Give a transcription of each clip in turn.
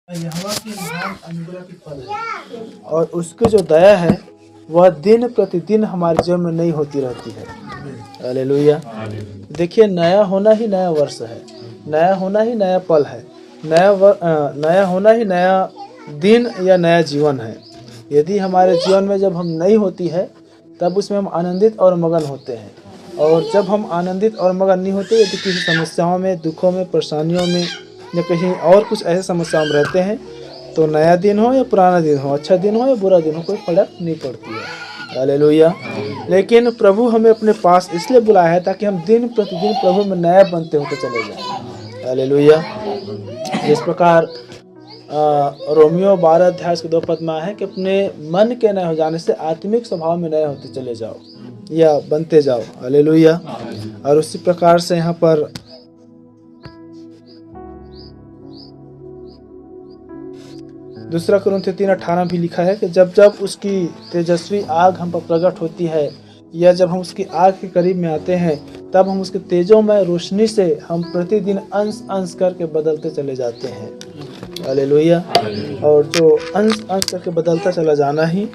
यहोवा की महान अनुग्रह की फल है और उसकी जो दया है वह दिन प्रतिदिन हमारे जीवन में नई होती रहती है। हालेलुया। देखिए, नया होना ही नया वर्ष है, नया होना ही नया पल है, नया होना ही नया दिन या नया जीवन है। यदि हमारे जीवन में जब हम नई होती है तब उसमें हम आनंदित और मगन होते हैं, और जब हम आनंदित और मगन नहीं होते यदि किसी समस्याओं में, दुखों में, परेशानियों में या कहीं और कुछ ऐसे समस्याओं में रहते हैं, तो नया दिन हो या पुराना दिन हो, अच्छा दिन हो या बुरा दिन हो, कोई फर्क नहीं पड़ती है। हालेलुया। लेकिन प्रभु हमें अपने पास इसलिए बुलाया है ताकि हम दिन प्रतिदिन प्रभु में नया बनते होते चले जाएं। हालेलुया। जिस प्रकार रोमियो 12 अध्याय के 2 पद में है कि अपने मन के नए हो जाने से आत्मिक स्वभाव में नए होते चले जाओ या बनते जाओ। हालेलुया। और उसी प्रकार से यहाँ पर दूसरा कुरिन्थियों 3:18 भी लिखा है कि जब जब उसकी तेजस्वी आग हम पर प्रकट होती है या जब हम उसकी आग के करीब में आते हैं तब हम उसके तेजोमय रोशनी से हम प्रतिदिन अंश अंश करके बदलते चले जाते हैं। हालेलुया। और जो अंश अंश करके बदलता चला जाना ही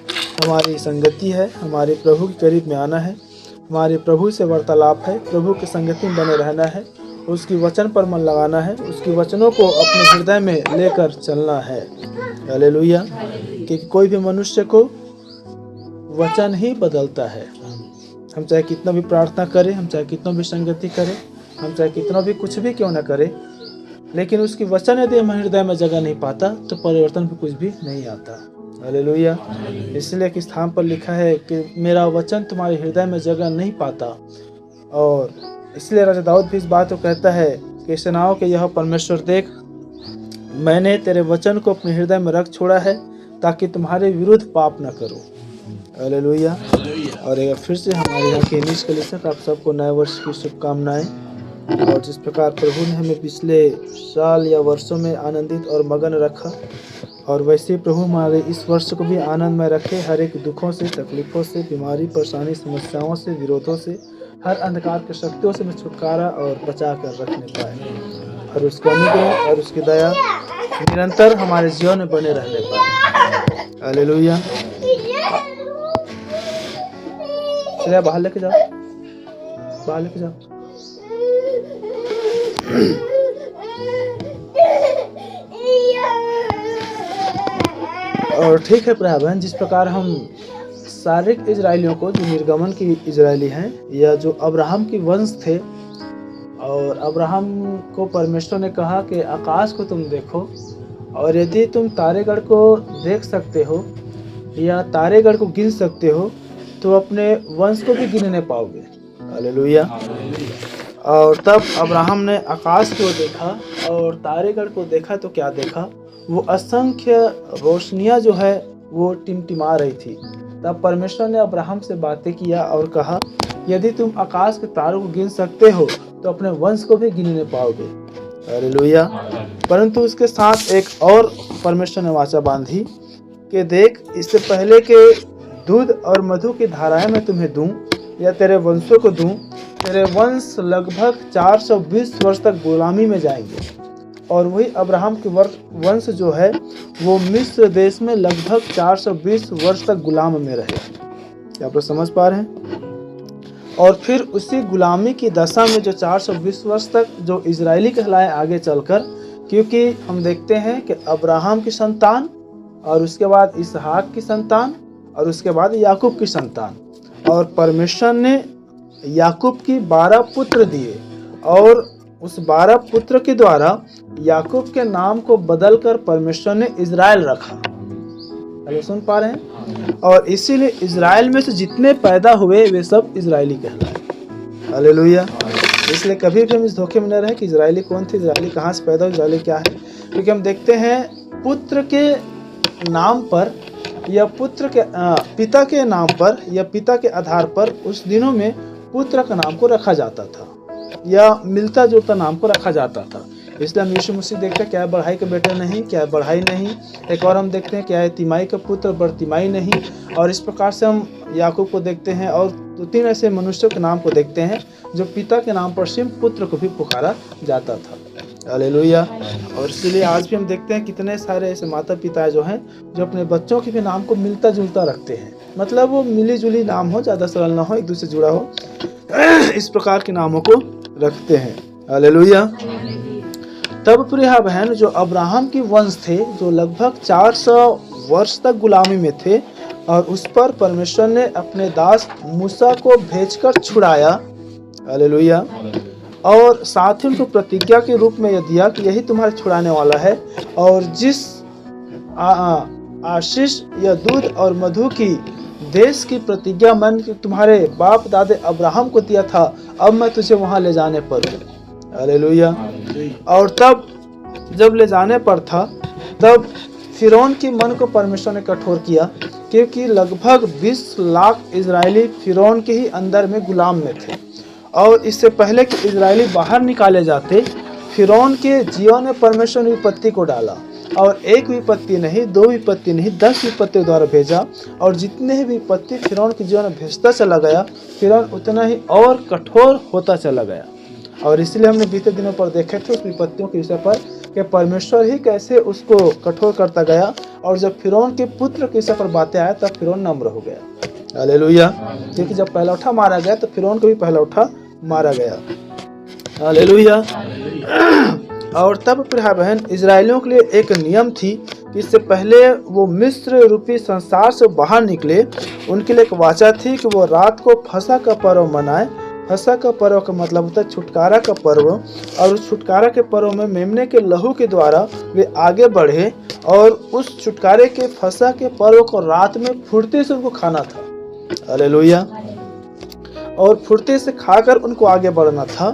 हमारी संगति है, हमारे प्रभु के करीब में आना है, हमारे प्रभु से वार्तालाप है, प्रभु की संगति में बने रहना है, उसकी वचन पर मन लगाना है, उसकी वचनों को अपने हृदय में लेकर चलना है। हालेलुया। कि कोई भी मनुष्य को वचन ही बदलता है। हम चाहे कितना भी प्रार्थना करें, हम चाहे कितना भी संगति करें, हम चाहे कितना भी कुछ भी क्यों ना करें, लेकिन उसकी वचन यदि हमारे हृदय में जगह नहीं पाता तो परिवर्तन भी कुछ भी नहीं आता। हालेलुया। इसलिए कि स्थान पर लिखा है कि मेरा वचन तुम्हारे हृदय में जगह नहीं पाता, और इसलिए राजा दाऊद भी इस बात को कहता है कि सेनाओं के यह परमेश्वर देख, मैंने तेरे वचन को अपने हृदय में रख छोड़ा है ताकि तुम्हारे विरुद्ध पाप न करूं। हालेलुया। और एक फिर से हमारे यहाँ के निज कलीसिया आप सबको नए वर्ष की शुभकामनाएं। और जिस प्रकार प्रभु ने हमें पिछले साल या वर्षों में आनंदित और मगन रखा, और वैसे प्रभु हमारे इस वर्ष को भी आनंदमय रखे, हर एक दुखों से, तकलीफों से, बीमारी, परेशानी, समस्याओं से, विरोधों से, हर अंधकार की शक्तियों से छुटकारा और बचा कर रखने पाए, और उसका अनुग्रह और उसकी दया निरंतर हमारे जीवन में बने रहने पाए। हालेलुया। चलिए बाहर लेके जाओ, बाहर लेके जाओ। और ठीक है प्रिय बहन, जिस प्रकार हम सारे इजरायलियों को, जो निर्गमन की इजरायली हैं या जो अब्राहम की वंश थे, और अब्राहम को परमेश्वर ने कहा कि आकाश को तुम देखो, और यदि तुम तारेगढ़ को देख सकते हो या तारेगढ़ को गिन सकते हो तो अपने वंश को भी गिनने पाओगे। हालेलुया। और तब अब्राहम ने आकाश को देखा और तारेगढ़ को देखा तो क्या देखा, वो असंख्य रोशनियां जो है वो टिमटिमा रही थी। तब परमेश्वर ने अब्राहम से बातें किया और कहा, यदि तुम आकाश के तारों को गिन सकते हो तो अपने वंश को भी गिनने पाओगे। हालेलुया। परंतु उसके साथ एक और परमेश्वर ने वाचा बांधी कि देख, इससे पहले के दूध और मधु की धाराएं मैं तुम्हें दूं या तेरे वंशों को दूं, तेरे वंश लगभग 420 वर्ष तक गुलामी में जाएंगे। और वही अब्राहम के वंश जो है वो मिस्र देश में लगभग 420 वर्ष तक गुलाम में रहे। क्या आप लोग समझ पा रहे हैं? और फिर उसी गुलामी की दशा में जो 420 वर्ष तक जो इजरायली कहलाए आगे चलकर, क्योंकि हम देखते हैं कि अब्राहम की संतान और उसके बाद इसहाक की संतान और उसके बाद याकूब की संतान, और परमेश्वर ने याकूब की 12 पुत्र दिए, और उस 12 पुत्र के द्वारा याकूब के नाम को बदलकर परमेश्वर ने इजराइल रखा। हेलो, सुन पा रहे हैं? और इसीलिए इजराइल में से जितने पैदा हुए वे सब इजरायली कहलाए। हालेलुया। इसलिए कभी भी हम इस धोखे में न रहे कि इजरायली कौन थे, इजरायली कहाँ से पैदा हुए, इजरायली क्या है। क्योंकि हम देखते हैं पुत्र के नाम पर या पुत्र के पिता के नाम पर या पिता के आधार पर उस दिनों में पुत्र का नाम को रखा जाता था या मिलता जुलता नाम को रखा जाता था। इसलिए हम यीशु मसीह देखते हैं क्या है बढ़ाई का बेटा नहीं, क्या है बढ़ाई नहीं। एक और हम देखते हैं क्या है तिमाई का पुत्र बरतिमाई नहीं। और इस प्रकार से हम याकूब को देखते हैं और 2-3 ऐसे मनुष्यों के नाम को देखते हैं जो पिता के नाम पर सिर्फ पुत्र को भी पुकारा जाता था। हालेलुया। और इसलिए आज भी हम देखते हैं कितने सारे ऐसे माता पिता जो हैं जो अपने बच्चों के भी नाम को मिलता जुलता रखते हैं, मतलब वो मिली जुली नाम हो, ज़्यादा सरल ना हो, एक दूसरे से जुड़ा हो, इस प्रकार के नामों को रखते हैं। हालेलुया। तब प्रिय बहन जो अब्राहम की वंश थे, जो लगभग 400 वर्ष तक गुलामी में थे, और उस पर परमेश्वर ने अपने दास मूसा को भेजकर छुड़ाया। हालेलुया। और साथ ही उनको प्रतिज्ञा के रूप में यह दिया कि यही तुम्हारे छुड़ाने वाला है, और जिस आशीष या दूध और मधु की देश की प्रतिज्ञा मैंने तुम्हारे बाप दादे अब्राहम को दिया था, अब मैं तुझे वहां ले जाने पर हूँ। हालेलुया। और तब जब ले जाने पर था, तब फिरौन के मन को परमेश्वर ने कठोर किया, क्योंकि लगभग 20 लाख इजरायली फिरौन के ही अंदर में गुलाम में थे। और इससे पहले कि इजरायली बाहर निकाले जाते, फिरौन के जीवन में परमेश्वर ने विपत्ति को डाला, और एक विपत्ति नहीं, 2 विपत्ति नहीं, 10 विपत्ति द्वारा भेजा। और जितने ही विपत्ति फिरौन के जीवन में भेजता चला गया, फिरौन उतना ही और कठोर होता चला गया। और इसलिए हमने बीते दिनों पर देखे थे उस विपत्तियों के विषय पर कि परमेश्वर ही कैसे उसको कठोर करता गया, और जब फिरौन के पुत्र के विषय पर बातें आया तब फिरौन नम्र हो गया। हालेलुया। क्योंकि जब पहला उठा मारा गया तो फिरौन को भी पहला उठा मारा गया। हालेलुया। और तब प्रिय बहन इजरायलियों के लिए एक नियम थी कि इससे पहले वो मिस्र रूपी संसार से बाहर निकले, उनके लिए एक वाचा थी कि वो रात को फसह का पर्व मनाए। फसह का पर्व का मतलब होता है छुटकारा का पर्व, और उस छुटकारा के पर्व में मेमने के लहू के द्वारा वे आगे बढ़े, और उस छुटकारे के फसह के पर्व को रात में फुर्ती से उनको खाना था। हालेलुया। और फुर्ती से खाकर उनको आगे बढ़ना था।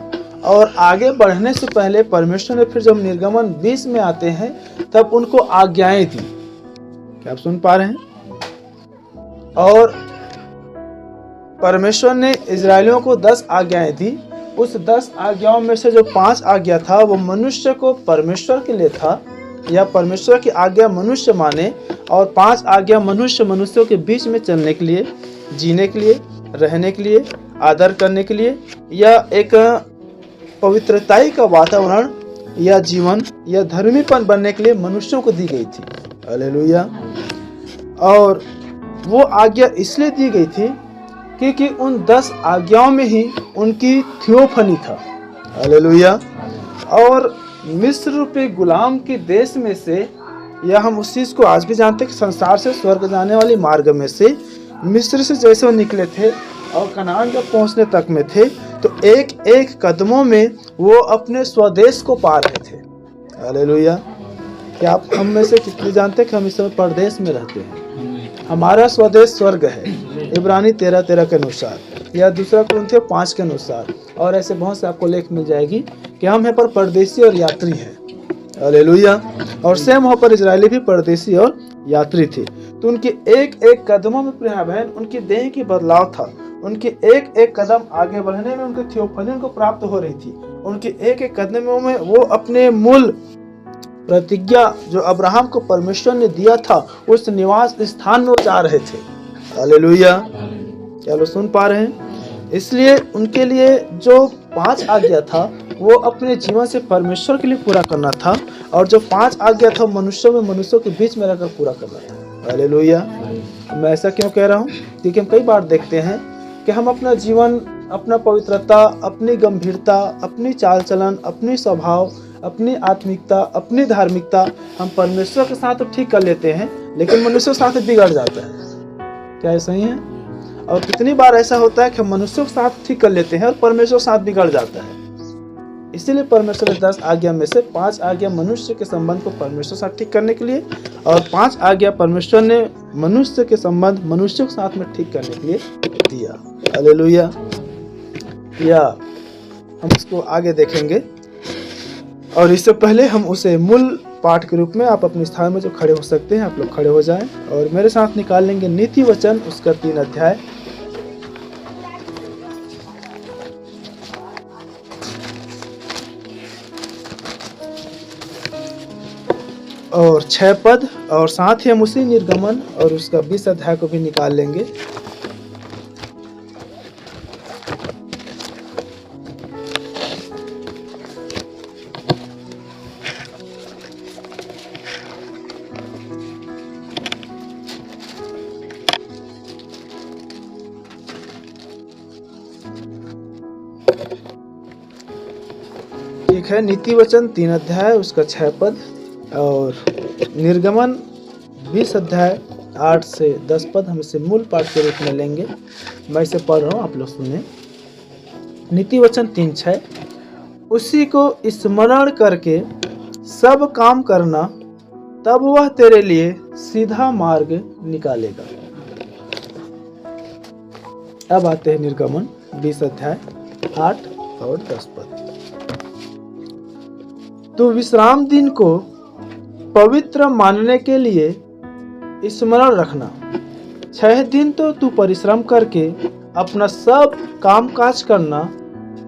और आगे बढ़ने से पहले परमेश्वर ने फिर जब निर्गमन 20 में आते हैं तब उनको आज्ञाएं दी। क्या आप सुन पा रहे हैं? और परमेश्वर ने इजरायलियों को 10 आज्ञाएं दी। उस 10 आज्ञाओं में से जो 5 आज्ञा था वो मनुष्य को परमेश्वर के लिए था, या परमेश्वर की आज्ञा मनुष्य माने, और 5 आज्ञा मनुष्यों के बीच में चलने के लिए, जीने के लिए, रहने के लिए, आदर करने के लिए, या एक पवित्रताई का वातावरण या जीवन या धर्मीपन बनने के लिए मनुष्यों को दी गई थी। हालेलुया। और वो आज्ञा इसलिए दी गई थी क्योंकि उन 10 आज्ञाओं में ही उनकी थियोफनी था। हालेलुया। और मिस्र रूपी गुलाम के देश में से, या हम उस चीज़ को आज भी जानते हैं कि संसार से स्वर्ग जाने वाली मार्ग में से, मिस्र से जैसे वो निकले थे और कनान जब पहुंचने तक में थे, तो एक एक कदमों में वो अपने स्वदेश को पा रहे थे। हालेलुया। क्या आप हम में से कितने जानते हैं कि हम इस समय परदेश में रहते हैं? हमारा स्वदेश स्वर्ग है, इब्रानी 13:13 के अनुसार, या दूसरा कुरिन्थियों 5 के अनुसार, और ऐसे बहुत से आपको लेख मिल जाएगी कि हम यहाँ पर परदेशी और यात्री हैं। हालेलुया। और सेम वहाँ पर इजरायली भी परदेशी और यात्री थे। तो उनके एक एक कदमों में प्रिय बहन उनकी देह की बदलाव था। उनके एक एक कदम आगे बढ़ने में उनकी थियोफनी उनको प्राप्त हो रही थी। उनके एक एक कदम में वो अपने मूल प्रतिज्ञा जो अब्राहम को परमेश्वर ने दिया था उस निवास स्थान में जा रहे थे। हालेलुया। क्या लोग सुन पा रहे हैं? इसलिए उनके लिए जो 5 आज्ञा था वो अपने जीवन से परमेश्वर के लिए पूरा करना था, और जो 5 आज्ञा था मनुष्यों के बीच में रहकर पूरा करना था। हालेलुया। मैं ऐसा क्यों कह रहा हूँ? क्योंकि हम कई बार देखते हैं कि हम अपना जीवन, अपना पवित्रता, अपनी गंभीरता, अपनी चाल चलन, अपनी स्वभाव, अपनी आत्मिकता, अपनी धार्मिकता हम परमेश्वर के साथ तो ठीक कर लेते हैं, लेकिन मनुष्यों के साथ बिगड़ जाता है। क्या ये सही है? और कितनी बार ऐसा होता है कि हम मनुष्यों के साथ ठीक कर लेते हैं और परमेश्वर के साथ बिगड़ जाता है। इसीलिए परमेश्वर ने 10 आज्ञा में से 5 आज्ञा मनुष्य के संबंध को परमेश्वर के साथ ठीक करने के लिए, और 5 आज्ञा परमेश्वर ने मनुष्य के संबंध मनुष्यों के साथ में ठीक करने के लिए दिया। हालेलुया। या हम इसको आगे देखेंगे, और इससे पहले हम उसे मूल पाठ के रूप में आप अपने स्थान में जो खड़े हो सकते हैं आप लोग खड़े हो जाएं, और मेरे साथ निकाल लेंगे नीति वचन उसका 3 अध्याय और 6 पद, और साथ ही हम उसी निर्गमन और उसका 20 अध्याय को भी निकाल लेंगे। ठीक है, नीति वचन 3 अध्याय उसका 6 पद और निर्गमन 20 अध्याय 8 से 10 पद हम इसे मूल पाठ के रूप में लेंगे। मैं इसे पढ़ रहा हूँ, आप लोग सुने। नीति वचन 3:6 उसी को स्मरण करके सब काम करना, तब वह तेरे लिए सीधा मार्ग निकालेगा। अब आते हैं निर्गमन 20 अध्याय 8 और 10 पद। तो विश्राम दिन को पवित्र मानने के लिए स्मरण रखना। 6 दिन तो तू परिश्रम करके अपना सब काम काज करना,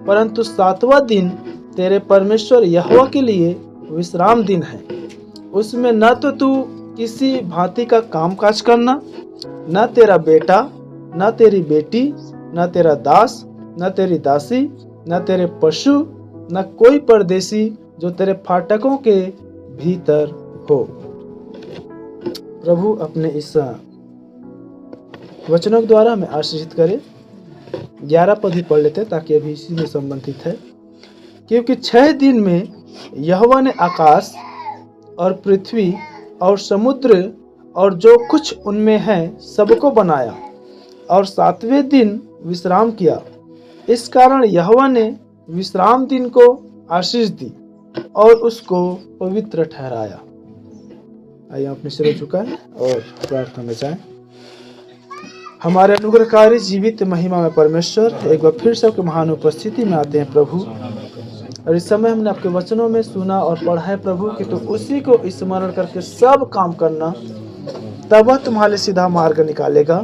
परंतु 7वां दिन तेरे परमेश्वर यहोवा के लिए विश्राम दिन है। उसमें न तो तू किसी भांति का काम काज करना, न तेरा बेटा, न तेरी बेटी, न तेरा दास, न तेरी दासी, न तेरे पशु, न कोई परदेशी जो तेरे फाटकों के भीतर हो। प्रभु अपने इस वचनों के द्वारा हमें आशीषित करे। 11 पद ही पढ़ लेते हैं ताकि अभी इसी में संबंधित है। क्योंकि 6 दिन में यहोवा ने आकाश और पृथ्वी और समुद्र और जो कुछ उनमें है सबको बनाया और 7वें दिन विश्राम किया। इस कारण यहोवा ने विश्राम दिन को आशीष दी और उसको पवित्र ठहराया। आइए अपने सिर झुकाएं और प्रार्थना में जाएं। हमारे अनुग्रहकारी जीवित महिमा में परमेश्वर, एक बार फिर सबके महान उपस्थिति में आते हैं प्रभु। और इस समय हमने आपके वचनों में सुना और पढ़ा है प्रभु कि तो उसी को स्मरण करके सब काम करना, तब वह तुम्हारे सीधा मार्ग निकालेगा।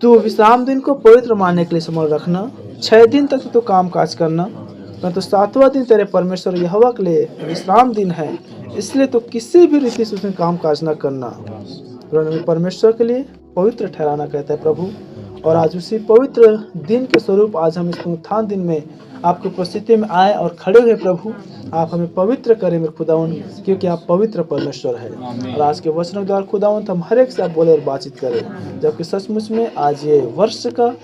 तू विश्राम दिन को पवित्र मानने के लिए स्मरण रखना। 6 दिन तक तो काम काज करना, परंतु 7वां दिन तेरे परमेश्वर यहोवा के लिए विश्राम दिन है, इसलिए तो किसी भी रीति से उसमें काम काज न करना, परमेश्वर के लिए पवित्र ठहराना कहता है प्रभु। और आज उसी पवित्र दिन के स्वरूप आज हम इस पुनरुत्थान दिन में आपकी उपस्थिति में आए और खड़े हुए प्रभु। आप हमें पवित्र करें मेरे खुदावन, क्योंकि आप पवित्र परमेश्वर है। और आज के वचनों द्वारा खुदावन हम हर एक से आप बोले और बातचीत करें, जबकि सचमुच में आज ये वर्ष का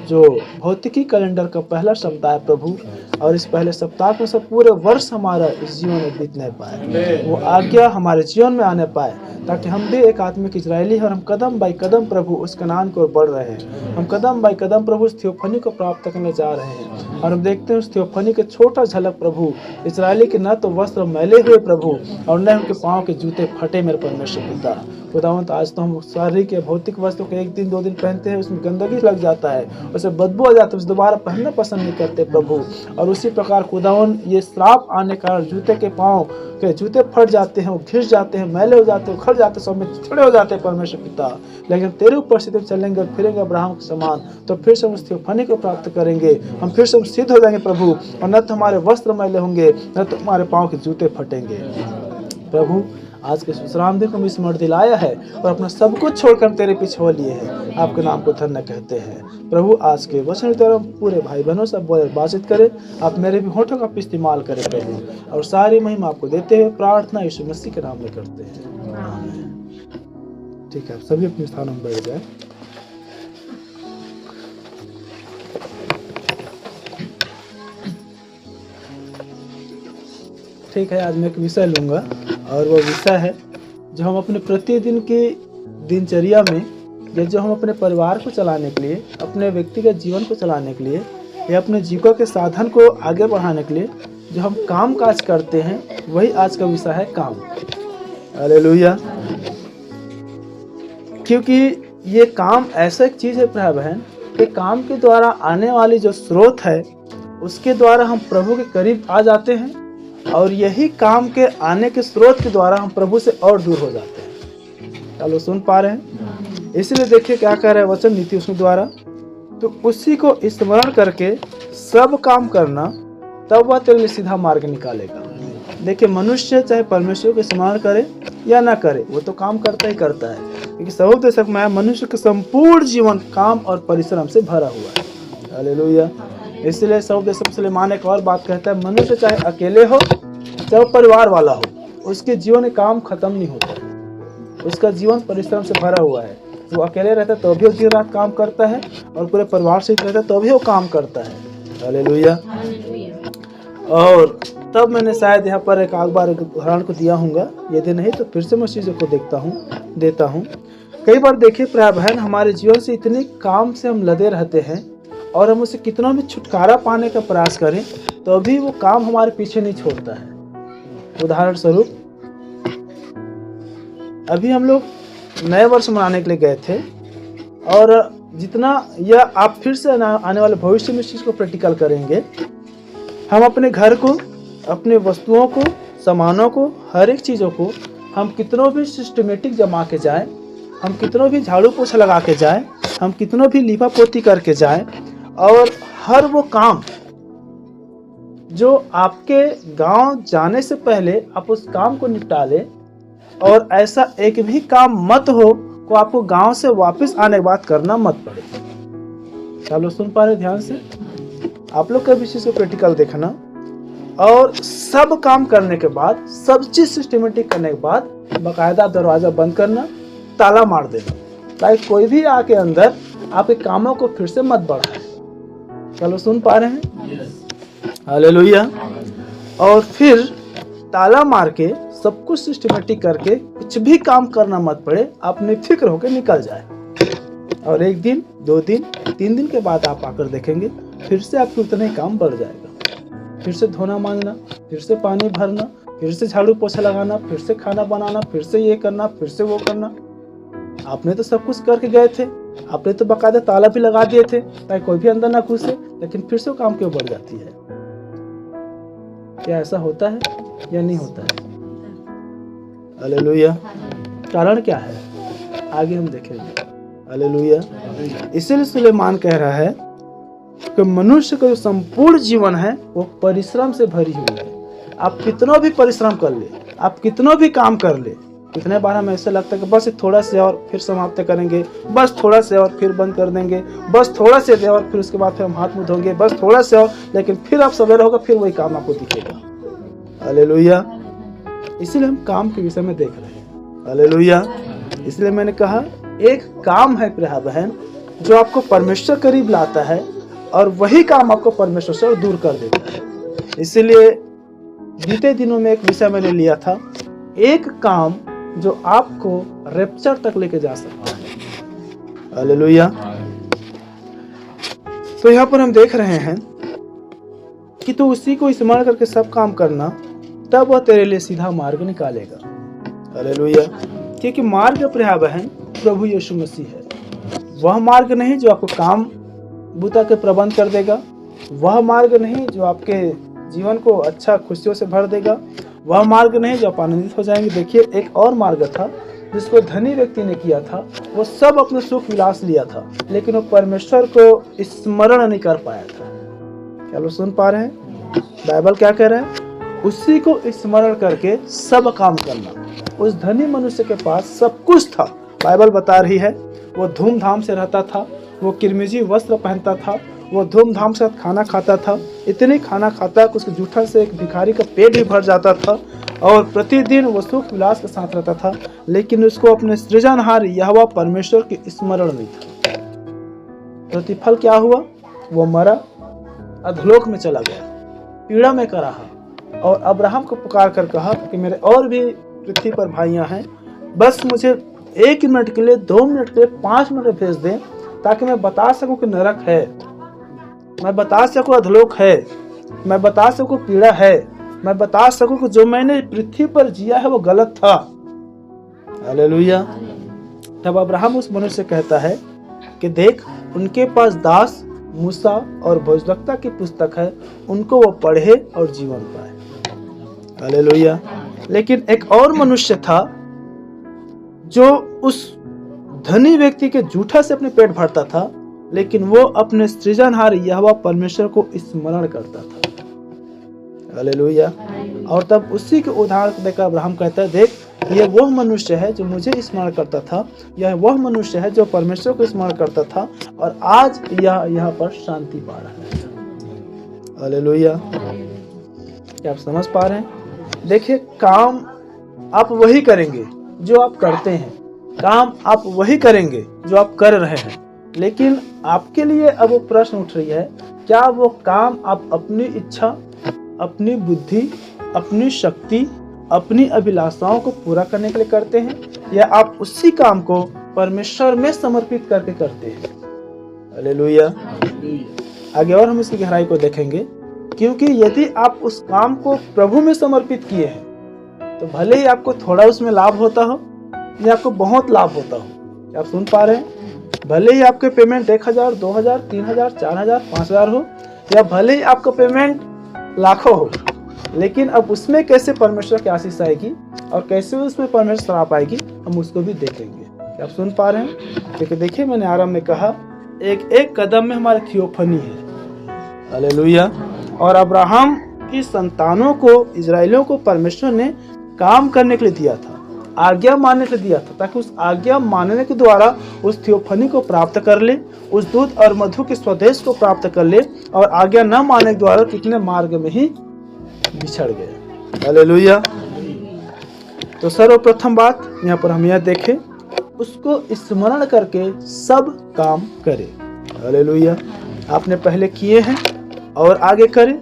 जो भौतिकी कैलेंडर का पहला सप्ताह है प्रभु, और इस पहले सप्ताह में सब पूरे वर्ष हमारा इस जीवन में बीतने पाए, वो आज्ञा हमारे जीवन में आने पाए, ताकि हम भी एक आत्मिक इजरायली है और हम कदम बाई कदम प्रभु उस कनान को बढ़ रहे हैं। हम कदम बाई कदम प्रभु उस थियोफनी को प्राप्त करने जा रहे हैं। और हम देखते हैं उस थियोफनी के छोटा झलक प्रभु, इजरायली के न तो वस्त्र मैले हुए प्रभु और न उनके पाँव के जूते फटे मेरे परमेश्वर पिता। खुदावंत आज तो हम शारीरिक या भौतिक वस्त्रों को 1 दिन 2 दिन पहनते हैं, उसमें गंदगी लग जाता है, उसे बदबू आ जाता है, उसे दोबारा पहनना पसंद नहीं करते प्रभु। और उसी प्रकार खुदावन ये श्राप आने के कारण जूते के पाँव के जूते फट जाते हैं, वो घिस जाते हैं, मैले हो जाते हैं, उखड़ जाते हैं, सब में छिड़े हो जाते हैं परमेश्वर पिता। लेकिन तेरे उपस्थिति में चलेंगे और फिरेंगे अब्राहम के समान, तो फिर से हम उस थियोफनी को प्राप्त करेंगे। हम फिर से सिद्ध हो जाएंगे प्रभु, और न तो हमारे वस्त्र मैले होंगे, न तो हमारे पाँव के जूते फटेंगे प्रभु। आज के विश्राम दिन को हम स्मरण दिलाया है और अपना सब कुछ छोड़कर हम तेरे पीछे हो लिए हैं, आपके नाम को धन्य कहते हैं प्रभु। आज के वचन की तरफ पूरे भाई बहनों से बोले बातचीत करें, आप मेरे भी होठों का इस्तेमाल करें प्रभु, और सारी महिमा आपको देते हुए प्रार्थना यीशु मसीह के नाम में करते हैं, आमीन। ठीक है, आप सभी अपने स्थानों में बैठ जाए। ठीक है, आज मैं एक विषय लूँगा और वो विषय है जो हम अपने प्रतिदिन की दिनचर्या में, या जो हम अपने परिवार को चलाने के लिए, अपने व्यक्तिगत जीवन को चलाने के लिए, या अपने जीविका के साधन को आगे बढ़ाने के लिए जो हम काम काज करते हैं, वही आज का विषय है काम। हालेलुया। क्योंकि ये काम ऐसा एक चीज़ है भाई बहन कि काम के द्वारा आने वाली जो स्रोत है उसके द्वारा हम प्रभु के करीब आ जाते हैं, और यही काम के आने के स्रोत के द्वारा हम प्रभु से और दूर हो जाते हैं। चलो सुन पा रहे हैं? इसलिए देखिए क्या कह रहा है वचन नीति उसके द्वारा, तो उसी को स्मरण करके सब काम करना, तब वह तेरे लिए सीधा मार्ग निकालेगा। देखिए मनुष्य चाहे परमेश्वर को स्मरण करे या ना करे, वो तो काम करता ही करता है, क्योंकि सर्वोदय में मनुष्य का संपूर्ण जीवन काम और परिश्रम से भरा हुआ है। हालेलुया। इसलिए सर्वोदय सुलेमान एक और बात कहता है, मनुष्य चाहे अकेले हो चाहे परिवार वाला हो, उसके जीवन में काम खत्म नहीं होता, उसका जीवन परिश्रम से भरा हुआ है। वो अकेले रहता है तो भी वो दिन रात काम करता है, और पूरे परिवार से रहता है तो भी वो काम करता है। हालेलुया। और तब मैंने शायद यहाँ पर एक बार एक उदाहरण को दिया होगा, यदि नहीं तो फिर से मैं चीज़ों को देता हूँ। कई बार देखिए प्रिय बहन, हमारे जीवन से इतने काम से हम लदे रहते हैं और हम उसे कितना भी छुटकारा पाने का प्रयास करें तो अभी वो काम हमारे पीछे नहीं छोड़ता है। उदाहरण स्वरूप, अभी हम लोग नए वर्ष मनाने के लिए गए थे, और जितना या आप फिर से आने वाले भविष्य में इस चीज़ को प्रैक्टिकल करेंगे, हम अपने घर को, अपने वस्तुओं को, सामानों को, हर एक चीज़ों को हम कितनों भी सिस्टमेटिक जमा के जाएं, हम कितनों भी झाड़ू पोछा लगा के जाएं, हम कितनों भी लीपा पोती करके जाएं, और हर वो काम जो आपके गांव जाने से पहले आप उस काम को निपटा लें, और ऐसा एक भी काम मत हो को आपको गांव से वापस आने के बाद करना मत पड़े। चलो सुन पा रहे ध्यान से, आप लोग का भी चीज़ को प्रैक्टिकल देखना, और सब काम करने के बाद, सब चीज़ सिस्टमेटिक करने के बाद बाकायदा दरवाज़ा बंद करना, ताला मार देना, ताकि कोई भी आके अंदर आपके कामों को फिर से मत बढ़ाए। चलो सुन पा रहे हैं? हालेलुया। और फिर ताला मार के सब कुछ सिस्टमेटिक करके कुछ भी काम करना मत पड़े, आप निफिक्र होकर निकल जाए, और 1 दिन, 2 दिन, 3 दिन के बाद आप आकर देखेंगे फिर से आपके उतने काम बढ़ जाएगा। फिर से धोना मांजना, फिर से पानी भरना, फिर से झाड़ू पोछा लगाना, फिर से खाना बनाना, फिर से ये करना, फिर से वो करना। आपने तो सब कुछ करके गए थे, आपने तो बाकायदा ताला भी लगा दिए थे ताकि कोई भी अंदर ना घुसे, लेकिन फिर से वो काम क्यों बढ़ जाती है? क्या ऐसा होता है या नहीं होता है? हालेलुया। कारण क्या है आगे हम देखेंगे। हालेलुया। इसीलिए सुलेमान कह रहा है कि मनुष्य का जो संपूर्ण जीवन है वो परिश्रम से भरी हुई है। आप कितना भी परिश्रम कर ले, आप कितना भी काम कर ले, कितने बार हमें ऐसा लगता है कि बस थोड़ा से और फिर समाप्त करेंगे, बस थोड़ा से और फिर बंद कर देंगे, बस थोड़ा से और फिर उसके बाद फिर हम हाथ मुंह धोंगे, बस थोड़ा से और, लेकिन फिर आप सवेरे होगा फिर वही काम आपको दिखेगा। हालेलुया। इसीलिए हम काम के विषय में देख रहे हैं। हालेलुया। इसलिए मैंने कहा एक काम है प्रिय बहन जो आपको परमेश्वर करीब लाता है, और वही काम आपको परमेश्वर से दूर कर देता है। इसीलिए बीते दिनों में एक विषय मैंने लिया था, एक काम जो आपको रैप्चर तक लेके जा सकता है। हालेलुया। तो यहाँ पर हम देख रहे हैं कि तू उसी को स्मरण करके सब काम करना, तब वह तेरे लिए सीधा मार्ग निकालेगा। हालेलुया। क्योंकि मार्ग प्रिय बहन प्रभु यीशु मसीह है। वह मार्ग नहीं जो आपको काम बूता के प्रबंध कर देगा, वह मार्ग नहीं जो आपके जीवन को अच्छा खुशियों से भर देगा, वह मार्ग नहीं जो आप आनंदित हो जाएंगे। देखिए एक और मार्ग था जिसको धनी व्यक्ति ने किया था, वो सब अपने सुख विलास लिया था, लेकिन वो परमेश्वर को स्मरण नहीं कर पाया था। क्या लोग सुन पा रहे हैं? बाइबल क्या कह रहा है? उसी को स्मरण करके सब काम करना। उस धनी मनुष्य के पास सब कुछ था, बाइबल बता रही है। वो धूमधाम से रहता था, वो किरमिजी वस्त्र पहनता था, वो धूमधाम से खाना खाता था, इतनी खाना खाता कि उसके जूठा से एक भिखारी का पेट भी भर जाता था, और प्रतिदिन वो सुख विलास के साथ रहता था, लेकिन उसको अपने सृजनहार यहोवा परमेश्वर की स्मरण नहीं था। प्रतिफल क्या हुआ? वो मरा, अधोलोक में चला गया, पीड़ा में कराहा, और अब्राहम को पुकार कर कहा कि मेरे और भी पृथ्वी पर भाइयां हैं, बस मुझे 1 मिनट के लिए, 2 मिनट के लिए, 5 मिनट भेज दें, ताकि मैं बता सकूं कि नरक है, मैं बता सकूं अधोलोक है, मैं बता सकूं पीड़ा है, मैं बता सकूं कि जो मैंने पृथ्वी पर जिया है वो गलत था। हालेलुया। तब अब्राहम उस मनुष्य से कहता है कि देख, उनके पास दास मूसा और भविष्यवक्ता की पुस्तक है, उनको वो पढ़े और जीवन पाए। हालेलुया। लेकिन एक और मनुष्य था जो उस धनी व्यक्ति के जूठा से अपने पेट भरता था, लेकिन वो अपने सृजनहार यहोवा परमेश्वर को स्मरण करता था। हालेलुया। और तब उसी के उदाहरण देकर अब्राहम कहता है, देख यह वह मनुष्य है जो मुझे स्मरण करता था, यह वह मनुष्य है जो परमेश्वर को स्मरण करता था, और आज यह यहाँ पर शांति पा रहा है। हालेलुया। क्या आप समझ पा रहे हैं? देखिए काम आप वही करेंगे जो आप करते हैं, काम आप वही करेंगे जो आप कर रहे हैं। लेकिन आपके लिए अब वो प्रश्न उठ रही है, क्या वो काम आप अपनी इच्छा, अपनी बुद्धि, अपनी शक्ति, अपनी अभिलाषाओं को पूरा करने के लिए करते हैं, या आप उसी काम को परमेश्वर में समर्पित करके करते हैं? हालेलुया। आगे और हम इसकी गहराई को देखेंगे, क्योंकि यदि आप उस काम को प्रभु में समर्पित किए हैं तो भले ही आपको थोड़ा उसमें लाभ होता हो या आपको बहुत लाभ होता हो। क्या आप सुन पा रहे हैं? भले ही आपके पेमेंट 1000, 2000, 3000, 4000, 5000 हो, या भले ही आपका पेमेंट लाखों हो, लेकिन अब उसमें कैसे परमेश्वर की आशीष आएगी और कैसे उसमें परमेश्वर श्राप आएगी, हम उसको भी देखेंगे। क्या आप सुन पा रहे हैं? क्योंकि देखिए, मैंने आरंभ में कहा, एक एक कदम में हमारी थियोफनी है। हालेलुया। और अब्राहम की संतानों को, इजराइलियों को परमेश्वर ने काम करने के लिए दिया था, आज्ञा मानने के लिए दिया था, ताकि उस आज्ञा मानने के द्वारा उस थियोफनी को प्राप्त कर ले, उस दूध और मधु के स्वदेश को प्राप्त कर ले, और आज्ञा न मानने के द्वारा कितने मार्ग में ही बिछड़ गए। हालेलुया। तो सर्वप्रथम बात यहाँ पर हम यह देखें, उसको स्मरण करके सब काम करे। हालेलुया। आपने पहले किए हैं और आगे करें,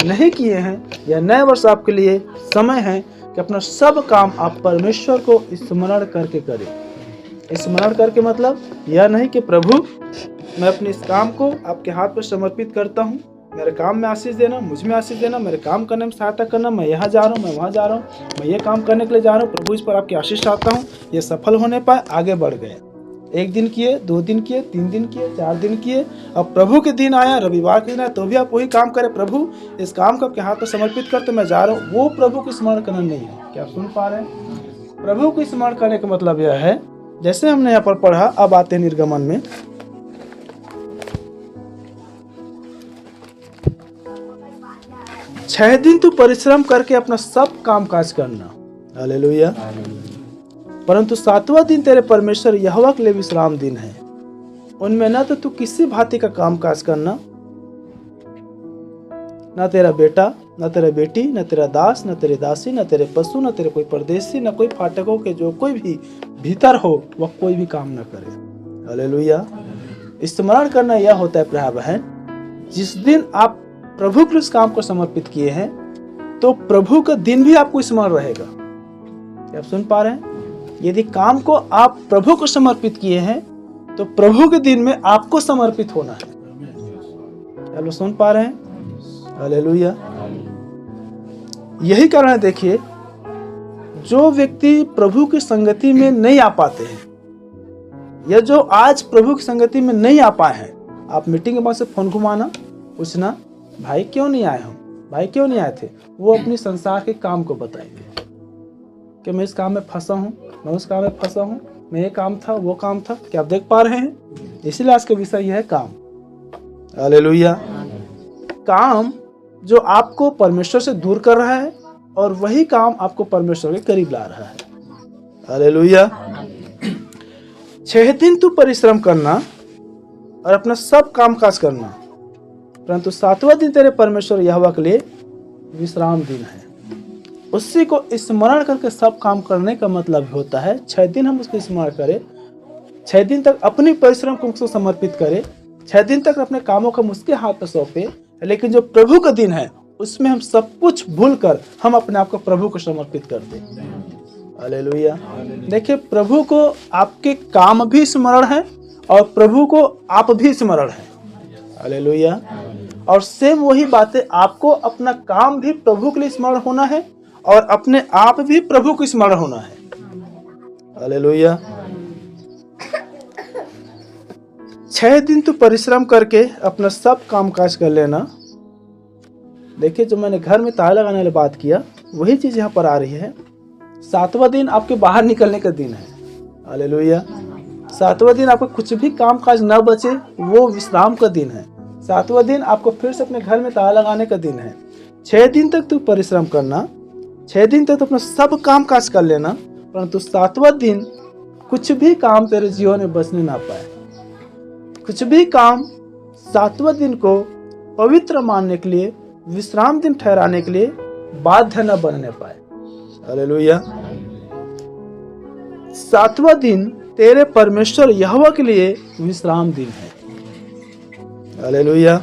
नहीं किए हैं या नए वर्ष आपके लिए समय है कि अपना सब काम आप परमेश्वर को स्मरण करके करें। स्मरण करके मतलब यह नहीं कि प्रभु, मैं अपने इस काम को आपके हाथ पर समर्पित करता हूँ, मेरे काम में आशीष देना, मुझ में आशीष देना, मेरे काम करने में सहायता करना, मैं यहाँ जा रहा हूँ, मैं वहाँ जा रहा हूँ, मैं ये काम करने के लिए जा रहा हूँ, प्रभु इस पर आपकी आशीष चाहता हूँ, ये सफल होने पाए। आगे बढ़ गए, 1 दिन किए, 2 दिन किए, 3 दिन किए, 4 दिन किए, अब प्रभु के दिन आया, रविवार के दिन आया, तो भी आप वही काम करें, प्रभु इस काम को आपके हाथ पर समर्पित करते मैं जा रहा हूँ, वो प्रभु को स्मरण करना नहीं है। क्या आप सुन पा रहे हैं? प्रभु को स्मरण करने का मतलब यह है, जैसे हमने यहाँ पर पढ़ा, अब आते हैं निर्गमन में, 6 दिन तू परिश्रम करके अपना सब काम काज करना। हालेलुया। परंतु 7वां दिन तेरे परमेश्वर यहोवा के लिए विश्राम दिन है, उनमें न तो तू किसी भांति का काम काज करना, न तेरा बेटा, न तेरा बेटी, न तेरा दास, न तेरी दासी, न तेरे पशु, न तेरे कोई परदेशी, न कोई फाटकों के जो कोई भी भीतर हो, वह कोई भी काम न करे। हालेलुया। स्मरण करना यह होता है प्रिय बहन, जिस दिन आप प्रभु के इस काम को समर्पित किए हैं, तो प्रभु का दिन भी आपको स्मरण रहेगा। आप सुन पा रहे हैं? यदि काम को आप प्रभु को समर्पित किए हैं, तो प्रभु के दिन में आपको समर्पित होना है। आप लोग सुन पा रहे हैं? हालेलुया। यही कारण है, देखिए, जो व्यक्ति प्रभु की संगति में नहीं आ पाते हैं, या जो आज प्रभु की संगति में नहीं आ पाए हैं, आप मीटिंग के बाद से फोन घुमाना, पूछना, भाई क्यों नहीं आए हम, भाई क्यों नहीं आए थे, वो अपनी संसार के काम को बताएंगे कि मैं इस काम में फंसा हूँ, मैं उस काम में फंसा हूँ, मैं ये काम था, वो काम था। क्या आप देख पा रहे हैं? इसीलिए आज का विषय यह है काम। हालेलुया। काम जो आपको परमेश्वर से दूर कर रहा है, और वही काम आपको परमेश्वर के करीब ला रहा है। हालेलुया। 6 दिन तू परिश्रम करना और अपना सब काम काज करना, परंतु 7वां दिन तेरे परमेश्वर यहोवा के लिए विश्राम दिन है, उसी को स्मरण करके सब काम करने का मतलब होता है 6 दिन हम उसको स्मरण करें, 6 दिन तक अपनी परिश्रम को उसको समर्पित करें, 6 दिन तक अपने कामों को उसके हाथ पर सौंपे। लेकिन जो प्रभु का दिन है, उसमें हम सब कुछ भूलकर हम अपने आप को प्रभु को समर्पित कर दें। हालेलुया। देखिए, प्रभु को आपके काम भी स्मरण है और प्रभु को आप भी स्मरण है। हालेलुया। और सेम वही बातें, आपको अपना काम भी प्रभु के लिए स्मरण होना है और अपने आप भी प्रभु को स्मरण होना है। हालेलुया। 6 दिन तो परिश्रम करके अपना सब काम काज कर लेना। देखिए, जो मैंने घर में ताला लगाने वाली बात किया, वही चीज यहाँ पर आ रही है। 7वां दिन आपके बाहर निकलने का दिन है। हालेलुया। 7वां दिन आपको कुछ भी काम काज न बचे, वो विश्राम का दिन है। 7वां दिन आपको फिर से अपने घर में ताला लगाने का दिन है। 6 दिन तक तू परिश्रम करना, 6 दिन तक तो अपना सब काम काज कर लेना, परंतु 7वां दिन कुछ भी काम तेरे जीवन में बचने ना पाए। कुछ भी काम 7वां दिन को पवित्र मानने के लिए, विश्राम दिन ठहराने के लिए बाध्य न बनने पाए। हालेलुया। 7वां दिन तेरे परमेश्वर यहोवा के लिए विश्राम दिन है। हालेलुया।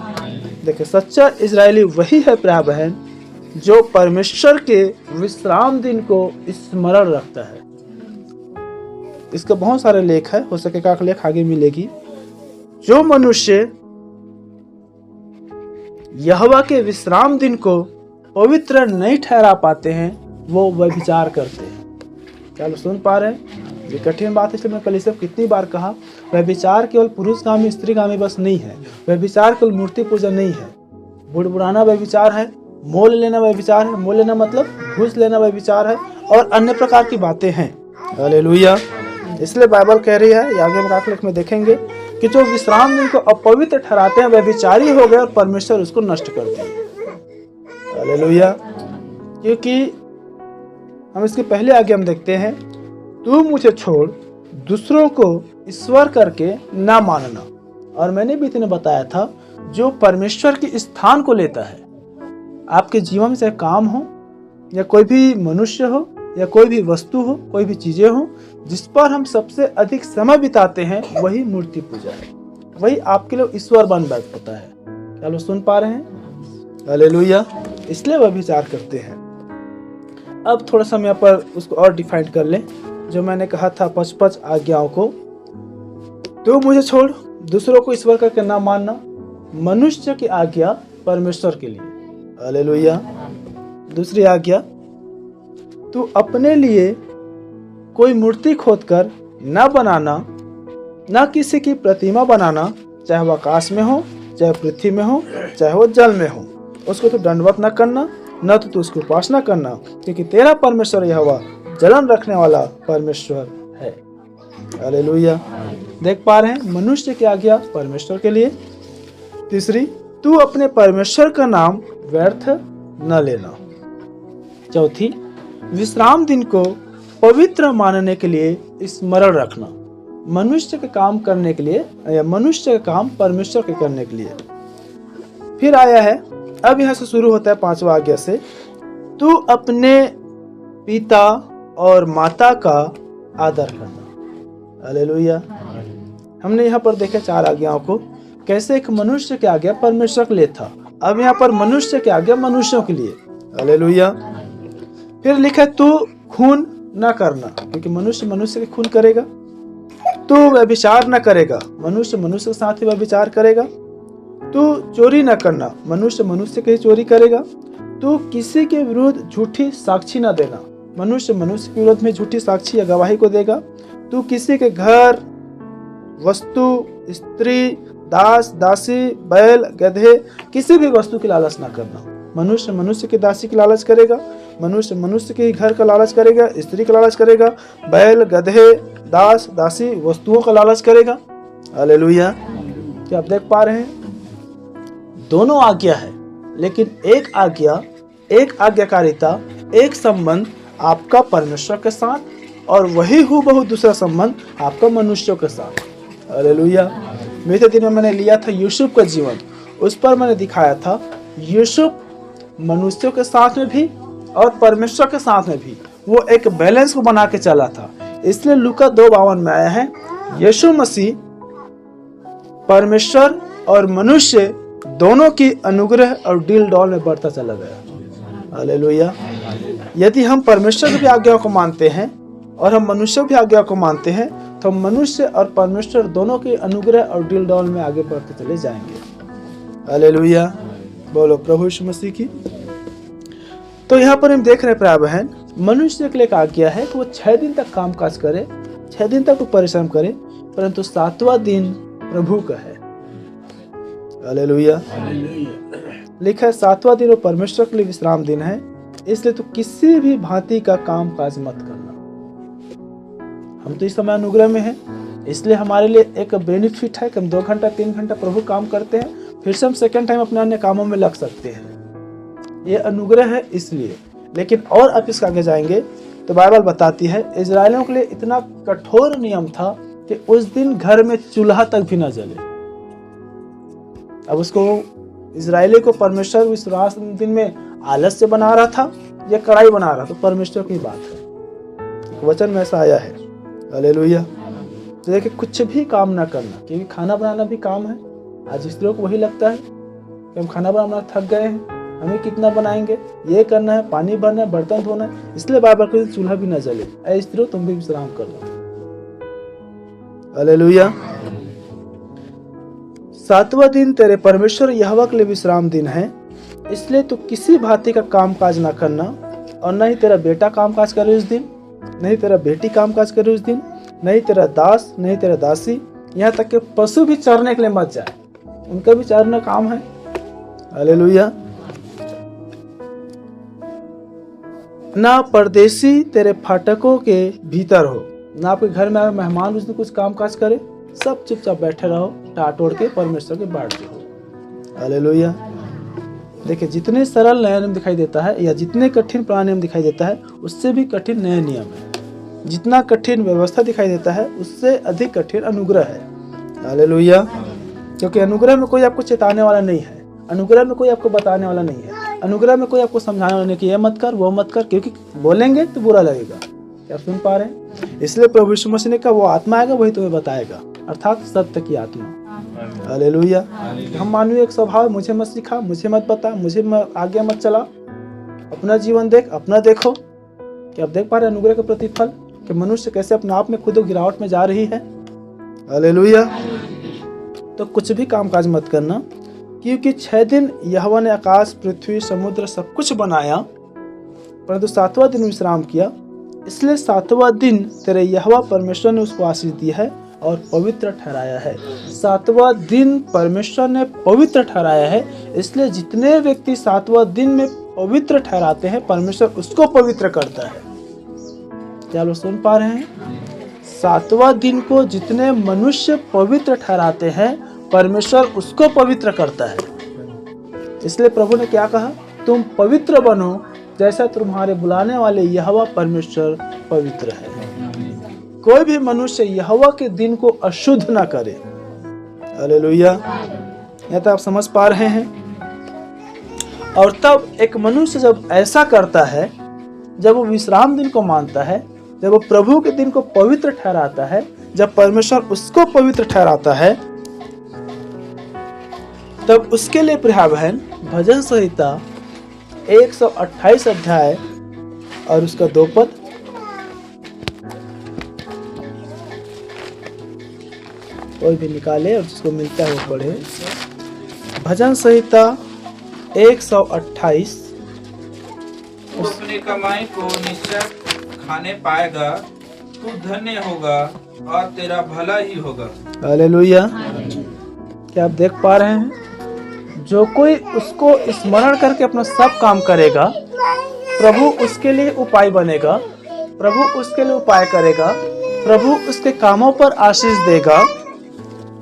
देखिए, सच्चा इजरायली वही है प्रिय बहन जो परमेश्वर के विश्राम दिन को स्मरण रखता है। इसका बहुत सारे लेख है, हो सके एक लेख आगे मिलेगी। जो मनुष्य यहोवा के विश्राम दिन को पवित्र नहीं ठहरा पाते हैं वो व्यभिचार करते हैं। क्या लोग सुन पा रहे हैं? ये कठिन बात है, इसलिए मैं कल सब कितनी बार कहा, व्यभिचार केवल पुरुषगामी स्त्रीगामी बस नहीं है। व्यभिचार केवल मूर्ति पूजा नहीं है। बुड़बुड़ाना व्यभिचार है, मोल लेना व्यभिचार है, मोल लेना मतलब घूस लेना व्यभिचार है, और अन्य प्रकार की बातें हैं। हालेलुया। इसलिए बाइबल कह रही है, आगे हम लेख में देखेंगे कि जो विश्राम दिन को अपवित्र ठहराते हैं व्यभिचारी हो गए और परमेश्वर उसको नष्ट कर दिए। हालेलुया। क्योंकि हम इसके पहले आगे हम देखते हैं, तू मुझे छोड़ दूसरों को ईश्वर करके ना मानना। और मैंने भी इतने बताया था, जो परमेश्वर के स्थान को लेता है आपके जीवन में, चाहे काम हो या कोई भी मनुष्य हो या कोई भी वस्तु हो, कोई भी चीजें हो, जिस पर हम सबसे अधिक समय बिताते हैं वही मूर्ति पूजा है, वही आपके लिए ईश्वर बन बैठता है। क्या लोग सुन पा रहे हैं? हालेलुया। इसलिए वह विचार करते हैं। अब थोड़ा सा हम यहाँ पर उसको और डिफाइन कर लें, जो मैंने कहा था 5 आज्ञाओं को। तो मुझे छोड़ दूसरों को ईश्वर करके ना मानना, मनुष्य की आज्ञा परमेश्वर के लिए। हालेलुया। दूसरी आज्ञा, तू अपने लिए कोई मूर्ति खोदकर न बनाना, न किसी की प्रतिमा बनाना, चाहे वो आकाश में हो, चाहे पृथ्वी में हो, चाहे वो जल में हो। उसको तो दंडवत न करना, न तो तू उसकी उपासना करना, क्योंकि तेरा परमेश्वर यहोवा जलन रखने वाला परमेश्वर है। हालेलुया। देख पा रहे हैं, मनुष्य की आज्ञा परमेश्वर के लिए। तीसरी, तू अपने परमेश्वर का नाम व्यर्थ न लेना। चौथी, विश्राम दिन को पवित्र मानने के लिए स्मरण रखना, मनुष्य के काम करने के लिए या मनुष्य का काम परमेश्वर के करने के लिए। फिर आया है, अब यहाँ से शुरू होता है 5वां आज्ञा से, तू अपने पिता और माता का आदर करना। हालेलुया। हमने यहाँ पर देखे 4 आज्ञाओं को, कैसे एक मनुष्य की आज्ञा परमेश्वर के लिए था, अब यहाँ पर मनुष्य की आज्ञा मनुष्यों के लिए। हालेलुया। फिर लिखा, तू खून न करना, क्योंकि मनुष्य मनुष्य के खून करेगा। तू व्यभिचार न करेगा, मनुष्य मनुष्य के साथ ही व्यभिचार करेगा। तू चोरी न करना, मनुष्य मनुष्य की चोरी करेगा। तू किसी के विरुद्ध झूठी साक्षी न देना, मनुष्य मनुष्य के विरोध में झूठी साक्षी या गवाही को देगा। तू किसी के घर, वस्तु, स्त्री, दास, दासी, बैल, गधे, किसी भी वस्तु की लालच न करना। मनुष्य मनुष्य की दासी की लालच करेगा, मनुष्य मनुष्य के घर का लालच करेगा, स्त्री का लालच करेगा, बैल, गधे, दास, दासी, वस्तुओं का लालच करेगा। हालेलुया। क्या आप देख पा रहे हैं? दोनों आज्ञा है, लेकिन एक आज्ञा, एक आज्ञाकारिता, एक संबंध आपका परमेश्वर के साथ, और वही हूबहू दूसरा संबंध आपका मनुष्यों के साथ। हालेलुया। बीते दिन में मैंने लिया था यूसुफ का जीवन, उस पर मैंने दिखाया था यूसुफ मनुष्यों के साथ में भी और परमेश्वर के साथ में भी वो एक बैलेंस को बना के चला था। इसलिए लूका 2:52 में आया है, यीशु मसीह परमेश्वर और मनुष्य दोनों की अनुग्रह और डील डॉल में बढ़ता चला गया। हालेलुया। यदि हम परमेश्वर की भी आज्ञाओं को मानते हैं और हम मनुष्य की आज्ञा को मानते हैं, तो मनुष्य और परमेश्वर दोनों के अनुग्रह और डील डॉल में आगे बढ़ते चले जाएंगे। हालेलुया। बोलो प्रभु यीशु मसीह की। तो यहाँ पर हम देख रहे हैं प्रिय बहन, मनुष्य के लिए एक आज्ञा है कि वो 6 दिन तक काम काज करे, 6 दिन तक वो परिश्रम करे, परंतु 7वां दिन प्रभु का है। हालेलुया। लिखा है 7वां दिन वो परमेश्वर के लिए विश्राम दिन है, इसलिए तो किसी भी भांति का काम काज मत करना। हम तो इस समय अनुग्रह में हैं, इसलिए हमारे लिए एक बेनिफिट है कि हम 2 घंटा 3 घंटा प्रभु काम करते हैं, फिर से हम सेकंड टाइम अपने अन्य कामों में लग सकते हैं। ये अनुग्रह है इसलिए। लेकिन और आप इसके आगे जाएंगे तो बाइबल बताती है इजरायलियों के लिए इतना कठोर नियम था कि उस दिन घर में चूल्हा तक भी न जले। अब उसको इजरायली को परमेश्वर विश्वास दिन में आलस से बना रहा था या कड़ाई बना रहा था, तो परमेश्वर की बात है, वचन में ऐसा आया है। हालेलुया। तो देखिए कुछ भी काम ना करना, क्योंकि खाना बनाना भी काम है। आज स्त्रियों को वही लगता है कि हम खाना बनाना थक गए हैं, हमें कितना बनाएंगे, ये करना है, पानी भरना है, बर्तन धोना है, इसलिए बार बार कोई चूल्हा भी ना जले। ऐ स्त्रियों तुम भी विश्राम कर लो। हालेलुया। 7वां दिन तेरे परमेश्वर यहोवा के लिए विश्राम दिन है, इसलिए तू किसी भांति का काम काज ना करना, और न ही तेरा बेटा काम काज करे उस दिन, नहीं तेरा बेटी काम काज करे उस दिन, नहीं तेरा दास, नहीं तेरा दासी, यहाँ तक कि पशु भी चरने के लिए मत जाए, उनका भी चरना काम है। हालेलुया। ना परदेसी तेरे फाटकों के भीतर हो, ना आपके घर में मेहमान उस दिन कुछ काम काज करे, सब चुपचाप बैठे रहो, टाट ओढ़ के परमेश्वर के बाट रहो। हालेलुया। देखिए जितने सरल नया नियम दिखाई देता है या जितने कठिन पुराना नियम दिखाई देता है, उससे भी कठिन नया नियम है। जितना कठिन व्यवस्था दिखाई देता है, उससे अधिक कठिन अनुग्रह है। हालेलुया। क्योंकि अनुग्रह में कोई आपको चेताने वाला नहीं है, अनुग्रह में कोई आपको बताने वाला नहीं है, अनुग्रह में कोई आपको समझाने वाला नहीं कि ये मत कर वो मत कर, क्योंकि बोलेंगे तो बुरा लगेगा। क्या सुन पा रहे हैं? इसलिए प्रभु यीशु मसीह ने कहा वो आत्मा आएगा वही तुम्हें बताएगा, अर्थात सत्य की आत्मा। हालेलुया। हम मानवीय एक स्वभाव, मुझे मत सिखा, मुझे मत बता, मुझे आगे मत चला, अपना जीवन देख, अपना देखो। क्या आप देख पा रहे अनुग्रह के प्रतिफल कि मनुष्य कैसे अपने आप में खुद गिरावट में जा रही है। हालेलुया। तो कुछ भी कामकाज मत करना, क्योंकि 6 दिन यहोवा ने आकाश, पृथ्वी, समुद्र सब कुछ बनाया, परंतु 7वां दिन विश्राम किया, इसलिए 7वां दिन तेरे यहोवा परमेश्वर ने उसको आशीष दी है और पवित्र ठहराया है। 7वां दिन परमेश्वर ने पवित्र ठहराया है, इसलिए जितने व्यक्ति 7वां दिन में पवित्र ठहराते हैं, परमेश्वर उसको पवित्र करता है। क्या लोग सुन पा रहे हैं? 7वां दिन को जितने मनुष्य पवित्र ठहराते हैं, परमेश्वर उसको पवित्र करता है। इसलिए प्रभु ने क्या कहा? तुम पवित्र बनो जैसा तुम्हारे बुलाने वाले यहोवा परमेश्वर पवित्र है। कोई भी मनुष्य यहोवा के दिन को अशुद्ध ना करे। हालेलुया। यह तो आप समझ पा रहे हैं। और तब एक मनुष्य जब ऐसा करता है, जब वो विश्राम दिन को मानता है, जब वो प्रभु के दिन को पवित्र ठहराता है, जब परमेश्वर उसको पवित्र ठहराता है, तब उसके लिए प्रिय बहन भजन संहिता 128 अध्याय और उसका 2 पद, कोई भी निकाले और जिसको मिलता है वो पढ़े। भजन संहिता 128। तू अपनी कमाई को निश्चय खाने पाएगा, तू धन्य होगा और तेरा भला ही होगा। हालेलुया। क्या आप देख पा रहे हैं? जो कोई उसको स्मरण करके अपना सब काम करेगा, प्रभु उसके लिए उपाय बनेगा, प्रभु उसके लिए उपाय करेगा, प्रभु उसके कामों पर आशीष देगा।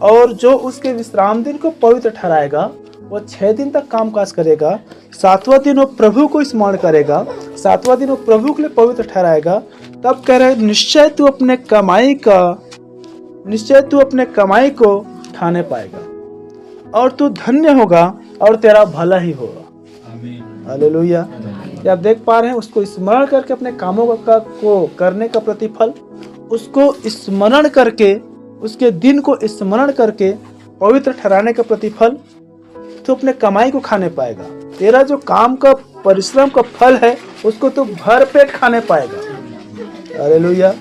और जो उसके विश्राम दिन को पवित्र ठहराएगा, वो 6 दिन तक काम काज करेगा, 7वां दिन वो प्रभु को स्मरण करेगा, 7वां दिन वो प्रभु के लिए पवित्र ठहराएगा। तब कह रहे निश्चय तू अपने कमाई को खाने पाएगा और तू धन्य होगा और तेरा भला ही होगा। हालेलुया। आप देख पा रहे हैं? उसको स्मरण करके अपने कामों को करने का प्रतिफल, उसको स्मरण करके, उसके दिन को स्मरण करके पवित्र ठहराने का प्रतिफल, तो अपने कमाई को खाने पाएगा। तेरा जो काम का परिश्रम का फल है, उसको तू भर पेट खाने पाएगा। हालेलुया।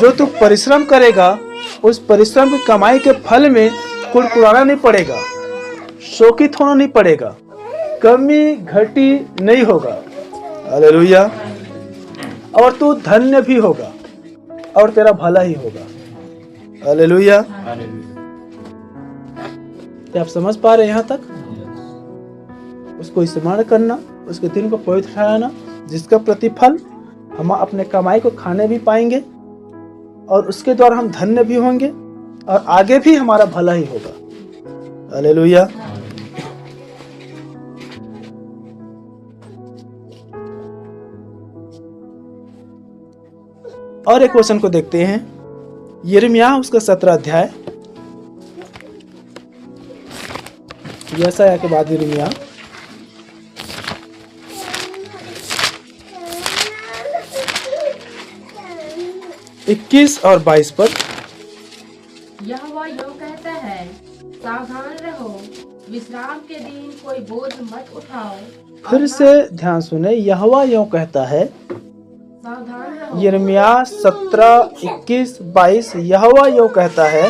जो तू परिश्रम करेगा, उस परिश्रम की कमाई के फल में कुड़कुड़ाना नहीं पड़ेगा, शोकित होना नहीं पड़ेगा, कमी घटी नहीं होगा। हालेलुया। और तू धन्य भी होगा और तेरा भला ही होगा। हालेलुया। क्या आप समझ पा रहे हैं यहाँ तक? उसको स्मरण करना, उसके दिन को पवित्र ठहराना, जिसका प्रतिफल हम अपने कमाई को खाने भी पाएंगे और उसके द्वारा हम धन्य भी होंगे और आगे भी हमारा भला ही होगा। हालेलुया। और एक वचन को देखते हैं, यिर्मयाह उसका 17 अध्याय, यशायाह के बाद यिर्मयाह, 21 और 22 पद। है, सावधान रहो, विश्राम के दिन कोई बोझ मत उठाओ। फिर से ध्यान सुने, यहोवा यूं कहता है, सावधान रहो, यिर्मयाह 17, 21, 22, यहोवा यूं कहता है,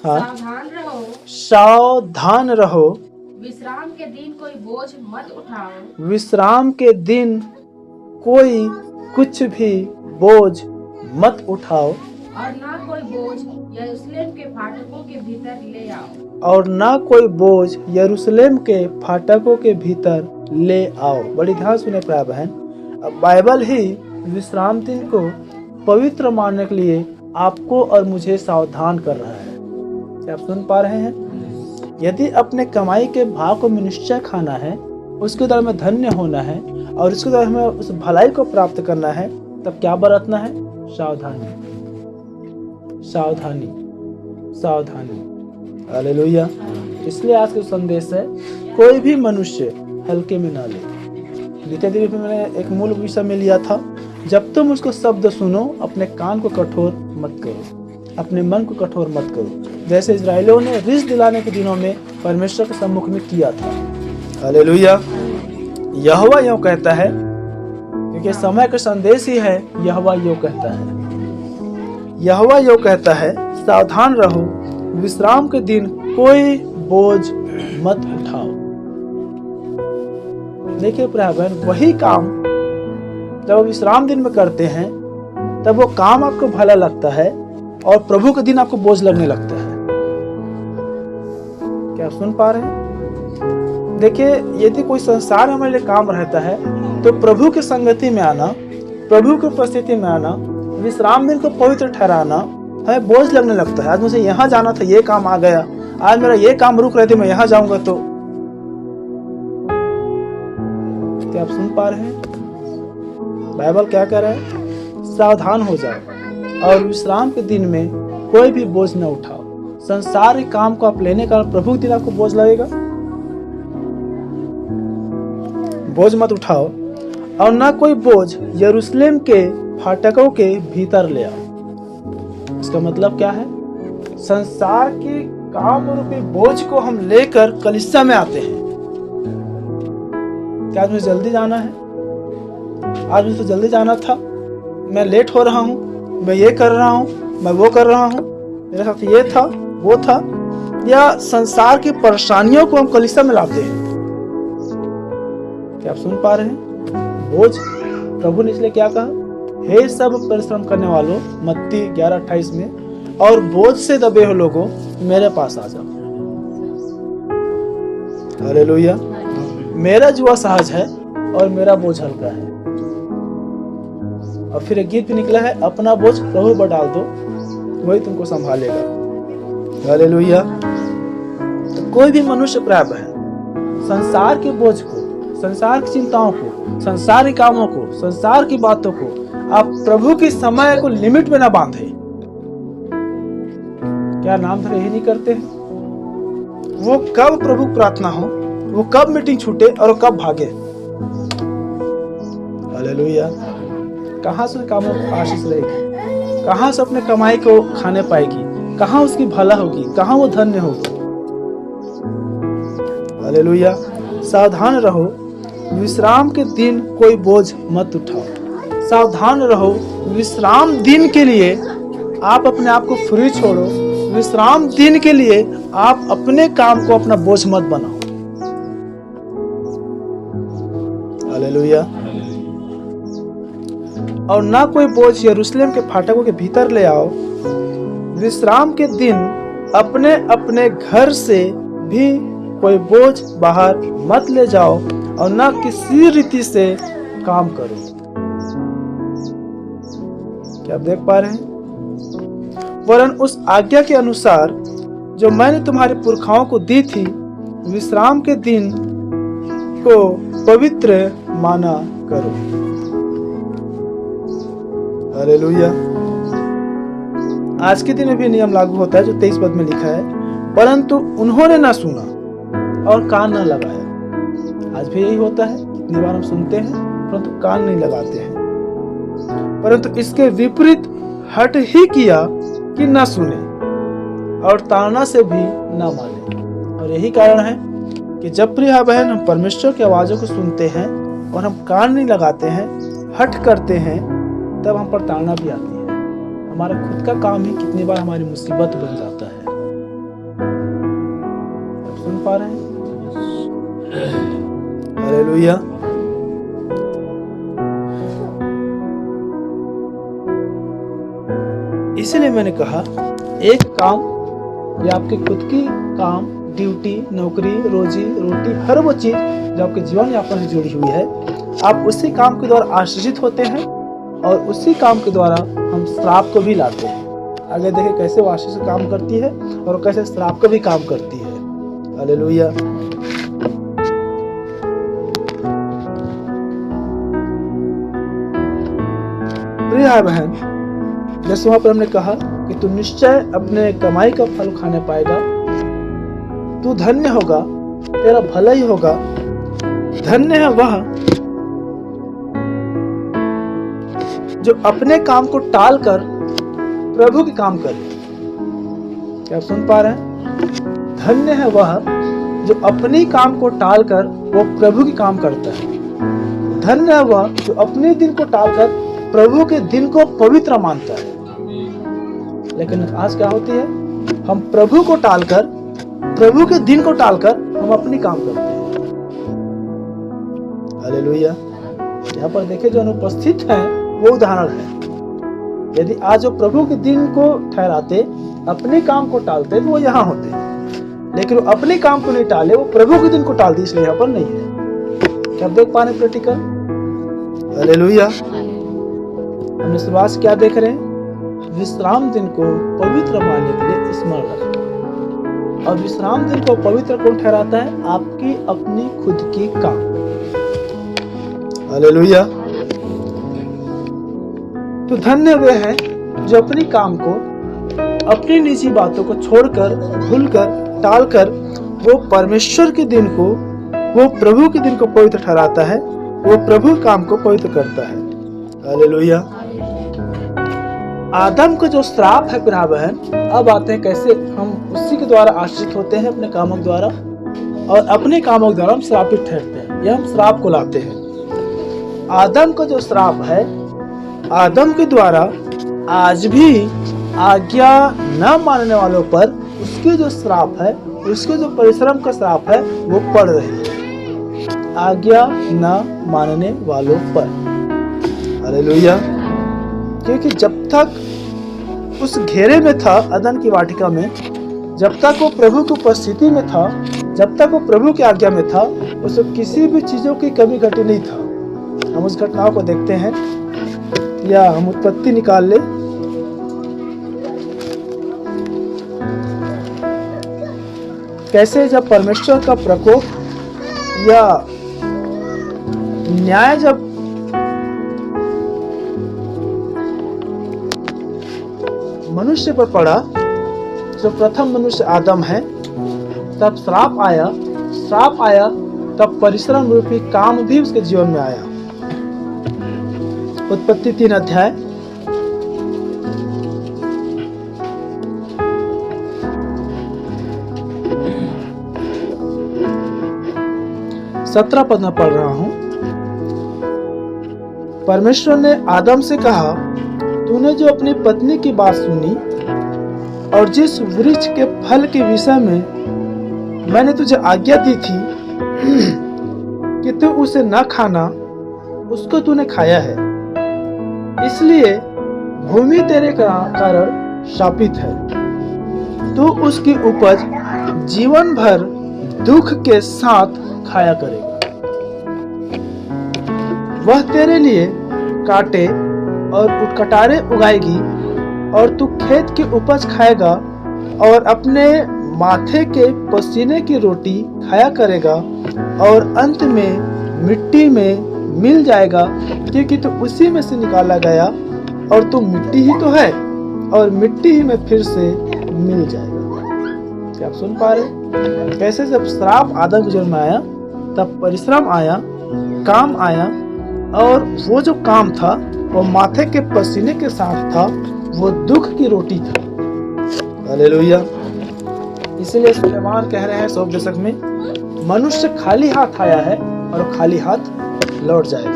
हाँ, सावधान रहो, सावधान रहो, विश्राम के दिन कोई बोझ मत उठाओ। विश्राम के दिन कोई कुछ भी बोझ मत उठाओ, और ना कोई बोझ यरूशलेम के फाटकों के भीतर ले आओ। और ना कोई बोझ यरूशलेम के फाटकों के भीतर ले आओ। बड़ी ध्यान सुने प्यारे बहन, अब बाइबल ही विश्राम दिन को पवित्र मानने के लिए आपको और मुझे सावधान कर रहा है। क्या आप सुन पा रहे हैं? यदि अपने कमाई के भाग को निश्चय खाना है, उसके द्वारा में धन्य होना है और उसके द्वारा हमें उस भलाई को प्राप्त करना है, तब क्या बरतना है? सावधानी, सावधानी, सावधानी। हालेलुया। इसलिए आज का संदेश है, कोई भी मनुष्य हल्के में ना ले। द्वितीय दिवस में मैंने एक मूल विषय में लिया था, जब तुम उसको शब्द सुनो, अपने कान को कठोर मत करो, अपने मन को कठोर मत करो, जैसे इजराइलियों ने रिस दिलाने के दिनों में परमेश्वर के सम्मुख में किया था। हालेलुया। यहोवा यूं कहता है, क्योंकि समय का संदेश ही है, यहोवा यूं कहता है, यहोवा यूं कहता है, सावधान रहो, विश्राम के दिन कोई बोझ मत उठाओ। देखिए प्रिय बहन, वही काम जब विश्राम दिन में करते हैं, तब वो काम आपको भला लगता है और प्रभु के दिन आपको बोझ लगने लगता है। क्या सुन पा रहे हैं? देखिए, यदि कोई संसार हमारे लिए काम रहता है, तो प्रभु की संगति में आना, प्रभु की उपस्थिति में आना, विश्राम दिन को पवित्र ठहराना हमें बोझ लगने लगता है। आज मुझे यहाँ जाना था, ये काम आ गया, आज मेरा ये काम रुक रहे थे, मैं यहाँ जाऊंगा तो। क्या आप सुन पा रहे हैं? बाइबल क्या कह रहा है? सावधान हो जाओ और विश्राम के दिन में कोई भी बोझ न उठाओ। संसार के काम को आप लेने का, प्रभु के दिन आपको बोझ लगेगा, बोझ मत उठाओ। और ना कोई बोझ यरूशलेम के फाटकों के भीतर ले आओ। इसका मतलब क्या है? संसार के काम रूपी बोझ को हम लेकर कलीसिया में आते हैं। क्या आज मुझे जल्दी जाना है? आज मुझे तो जल्दी जाना था, मैं लेट हो रहा हूँ, मैं ये कर रहा हूँ, मैं वो कर रहा हूँ, मेरे साथ ये था, वो था, या संसार की परेशानियों को हम कलीसिया में लाते हैं। क्या आप सुन पा रहे हैं? बोझ, प्रभु ने इसलिए क्या कहा? हे सब परिश्रम करने वालों, मत्ती 11:28 में, और बोझ से दबे हो लोगों, मेरे पास आ जाओ। हालेलुया। मेरा जुआ सहज है और मेरा बोझ हल्का है। और फिर एक गीत भी निकला है, अपना बोझ प्रभु पर डाल दो, वही तुमको संभालेगा। हालेलुया। तो कोई भी मनुष्य प्राप्त है, संसार के बोझ को, संसार की चिंताओं को, संसार के कामों को, संसार की बातों को आप प्रभु के समय को लिमिट में ना बांधे। क्या नाम धरे यही नहीं करते हैं? वो कब प्रभु प्रार्थना हो, वो कब मीटिंग छूटे और वो कब भागे। हालेलुया। कहां से कामों को आशीष रहेगी, कहां से अपने कमाई को खाने पाएगी, कहां उसकी भला होगी, कहां वो धन्य होगी। हालेलुया। सावधान रहो, विश्राम के दिन कोई बोझ मत उठाओ। सावधान रहो, विश्राम दिन के लिए आप अपने आप को फ्री छोड़ो। विश्राम दिन के लिए आप अपने काम को अपना बोझ मत बनाओ। हालेलुया। और ना कोई बोझ यरूशलेम के फाटकों के भीतर ले आओ। विश्राम के दिन अपने अपने घर से भी कोई बोझ बाहर मत ले जाओ और ना किसी रीति से काम करो। क्या आप देख पा रहे हैं? वरन उस आज्ञा के अनुसार जो मैंने तुम्हारे पुरखाओं को दी थी, विश्राम के दिन को पवित्र माना करो। हालेलुया। आज के दिन में भी नियम लागू होता है जो 23 पद में लिखा है, परंतु उन्होंने ना सुना और कान न लगाया। आज भी यही होता है, कितनी बार हम सुनते हैं परंतु कान नहीं लगाते हैं। परंतु इसके विपरीत हट ही किया कि न सुने। और ताड़ना से भी न माने। और यही कारण है कि जब प्रिय बहन हम परमेश्वर की आवाज़ों को सुनते हैं और हम कान नहीं लगाते हैं, हट करते हैं, तब हम पर ताड़ना भी आती है। हमारा खुद का काम ही कितनी बार हमारी मुसीबत बन जाता है। आप सुन पा रहे हैं? हालेलुया। इसलिए मैंने कहा एक काम या आपकी खुद की काम, ड्यूटी, नौकरी, रोजी रोटी, हर वो चीज जो आपके जीवन यापन से जुड़ी हुई है, आप उसी काम के द्वारा आशीषित होते हैं और उसी काम के द्वारा हम श्राप को भी लाते हैं। आगे देखिए कैसे वो आशीष काम करती है और कैसे श्राप को भी काम करती है। हालेलुया। प्रिय बहन, जैसे वहां पर हमने कहा कि तू निश्चय अपने कमाई का फल खाने पाएगा, तू धन्य होगा, तेरा भला ही होगा। धन्य है वह जो अपने काम को टालकर प्रभु के काम करे। क्या आप सुन पा रहे हैं? धन्य है वह जो अपने काम को टालकर वो प्रभु के काम करता है। धन्य है वह जो अपने दिन को टालकर प्रभु के दिन को पवित्र मानता है। लेकिन आज क्या होती है? हम प्रभु को टालकर, प्रभु के दिन को टालकर हम अपनी काम करते हैं। हालेलुया। यहाँ पर देखिए जो अनुपस्थित है वो उदाहरण है। यदि आज जो प्रभु के दिन को ठहराते, अपने काम को टालते, तो वो यहाँ होते, लेकिन वो अपने काम को नहीं टाले, वो प्रभु के दिन को टाल दी, इसलिए यहाँ पर नहीं है। क्या आप देख पा रहे प्रैक्टिकल? हालेलुया। हमने शुरुआत से क्या देख रहे हैं? विश्राम दिन को पवित्र मानने के लिए स्मरण रखना। और विश्राम दिन को पवित्र कौन ठहराता है? आपकी अपनी खुद की काम। हालेलुया। तो धन्य वे हैं जो अपनी काम को, अपनी निजी बातों को छोड़कर, भूलकर, टालकर वो परमेश्वर के दिन को, वो प्रभु के दिन को पवित्र ठहराता है, वो प्रभु काम को पवित्र करता है। हालेलुया। आदम को जो श्राप है प्रिय बहन, अब आते हैं कैसे हम उसी के द्वारा आश्रित होते हैं अपने कामों के द्वारा, और अपने कामों के द्वारा हम श्रापित ठहरते हैं या हम श्राप को लाते हैं। आदम का जो श्राप है, आदम के द्वारा आज भी आज्ञा न मानने वालों पर उसके जो श्राप है, उसके जो परिश्रम का श्राप है वो पड़ रही है, आज्ञा न मानने वालों पर। हालेलुया। क्योंकि जब तक उस घेरे में था, अदन की वाटिका में, जब तक वो प्रभु की उपस्थिति में था, जब तक वो प्रभु की आज्ञा में था, उसको किसी भी चीजों की कमी घटी नहीं था। हम उस घटनाओं को देखते हैं या हम उत्पत्ति निकाल ले। कैसे जब परमेश्वर का प्रकोप या न्याय जब मनुष्य पर पड़ा, जो प्रथम मनुष्य आदम है, तब श्राप आया, तब परिश्रम रूपी काम भी उसके जीवन में आया। उत्पत्ति 3 अध्याय 17 पद में पढ़ रहा हूं। परमेश्वर ने आदम से कहा, तूने जो अपनी पत्नी की बात सुनी और जिस वृक्ष के फल के विषय में मैंने तुझे आज्ञा दी थी कि तू उसे न खाना, उसको तूने खाया है, इसलिए भूमि तेरे कारण शापित है। तू उसकी उपज जीवन भर दुख के साथ खाया करेगा। वह तेरे लिए कांटे और कटारे उगाएगी और तू खेत की उपज खाएगा और अपने माथे के पसीने की रोटी खाया करेगा और अंत में मिट्टी में मिल जाएगा, क्योंकि तू उसी में से निकाला गया और तू मिट्टी ही तो है और मिट्टी ही में फिर से मिल जाएगा। क्या आप सुन पा रहे? कैसे जब श्राप आदम के जीवन में आया, तब परिश्रम आया, काम आया, और वो जो काम था वो माथे के पसीने के साथ था, वो दुख की रोटी था। हालेलुया। इसीलिए सुलेमान कह रहे हैं 100 दशक में, मनुष्य खाली हाथ आया है और खाली हाथ लौट जाएगा।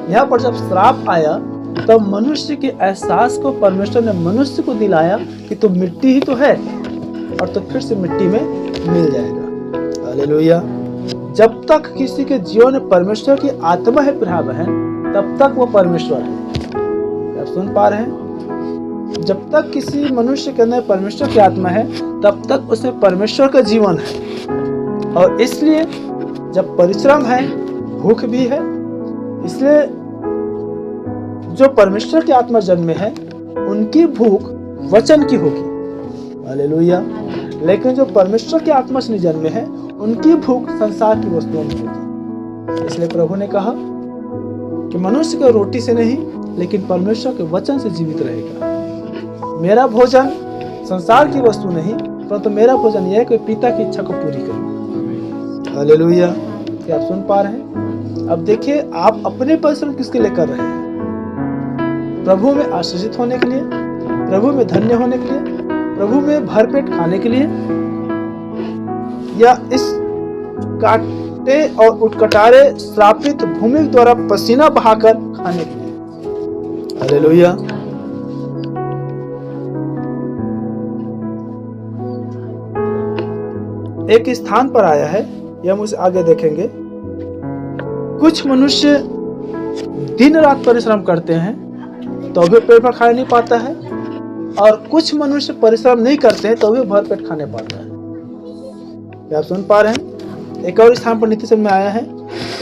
यहाँ पर जब श्राप आया तब मनुष्य के एहसास को परमेश्वर ने मनुष्य को दिलाया कि तू मिट्टी ही तो है और तो फिर से मिट्टी में मिल जाएगा। हालेलुया। जब तक किसी के जीवन में परमेश्वर की आत्मा है प्रिय बहन, तब तक वो परमेश्वर है। आप सुन पा रहे हैं? जब तक किसी मनुष्य के अंदर परमेश्वर की आत्मा है तब तक उसमें परमेश्वर का जीवन है। और इसलिए जब परिश्रम है, भूख भी है, इसलिए जो परमेश्वर की आत्मा जन्म में है उनकी भूख वचन की होगी। हालेलुया। लेकिन जो परमेश्वर की आत्मा से जन्म में है उनकी भूख संसार की वस्तुओं में होगी। इसलिए प्रभु ने कहा कि मनुष्य को रोटी से नहीं लेकिन परमेश्वर के वचन से जीवित रहेगा। मेरा भोजन संसार की वस्तु नहीं, परंतु मेरा भोजन यह है कि पिता की इच्छा को पूरी करूं। हालेलुया। क्या आप सुन पा रहे हैं? अब देखिए, आप अपने परिश्रम किसके लिए कर रहे हैं? प्रभु में आशीषित होने के लिए, प्रभु में धन्य होने के लिए, प्रभु में भरपेट खाने के लिए, या इस काटे और उटकटारे श्रापित भूमि द्वारा पसीना बहाकर खाने के लिए? हालेलुया। एक स्थान पर आया है, यह हम उसे आगे देखेंगे। कुछ मनुष्य दिन रात परिश्रम करते हैं तो भी पेट भर खाने नहीं पाता है, और कुछ मनुष्य परिश्रम नहीं करते हैं तो भी भर पेट खाने पाता है। क्या आप सुन पा रहे हैं? एक और स्थान पर नीति में आया है,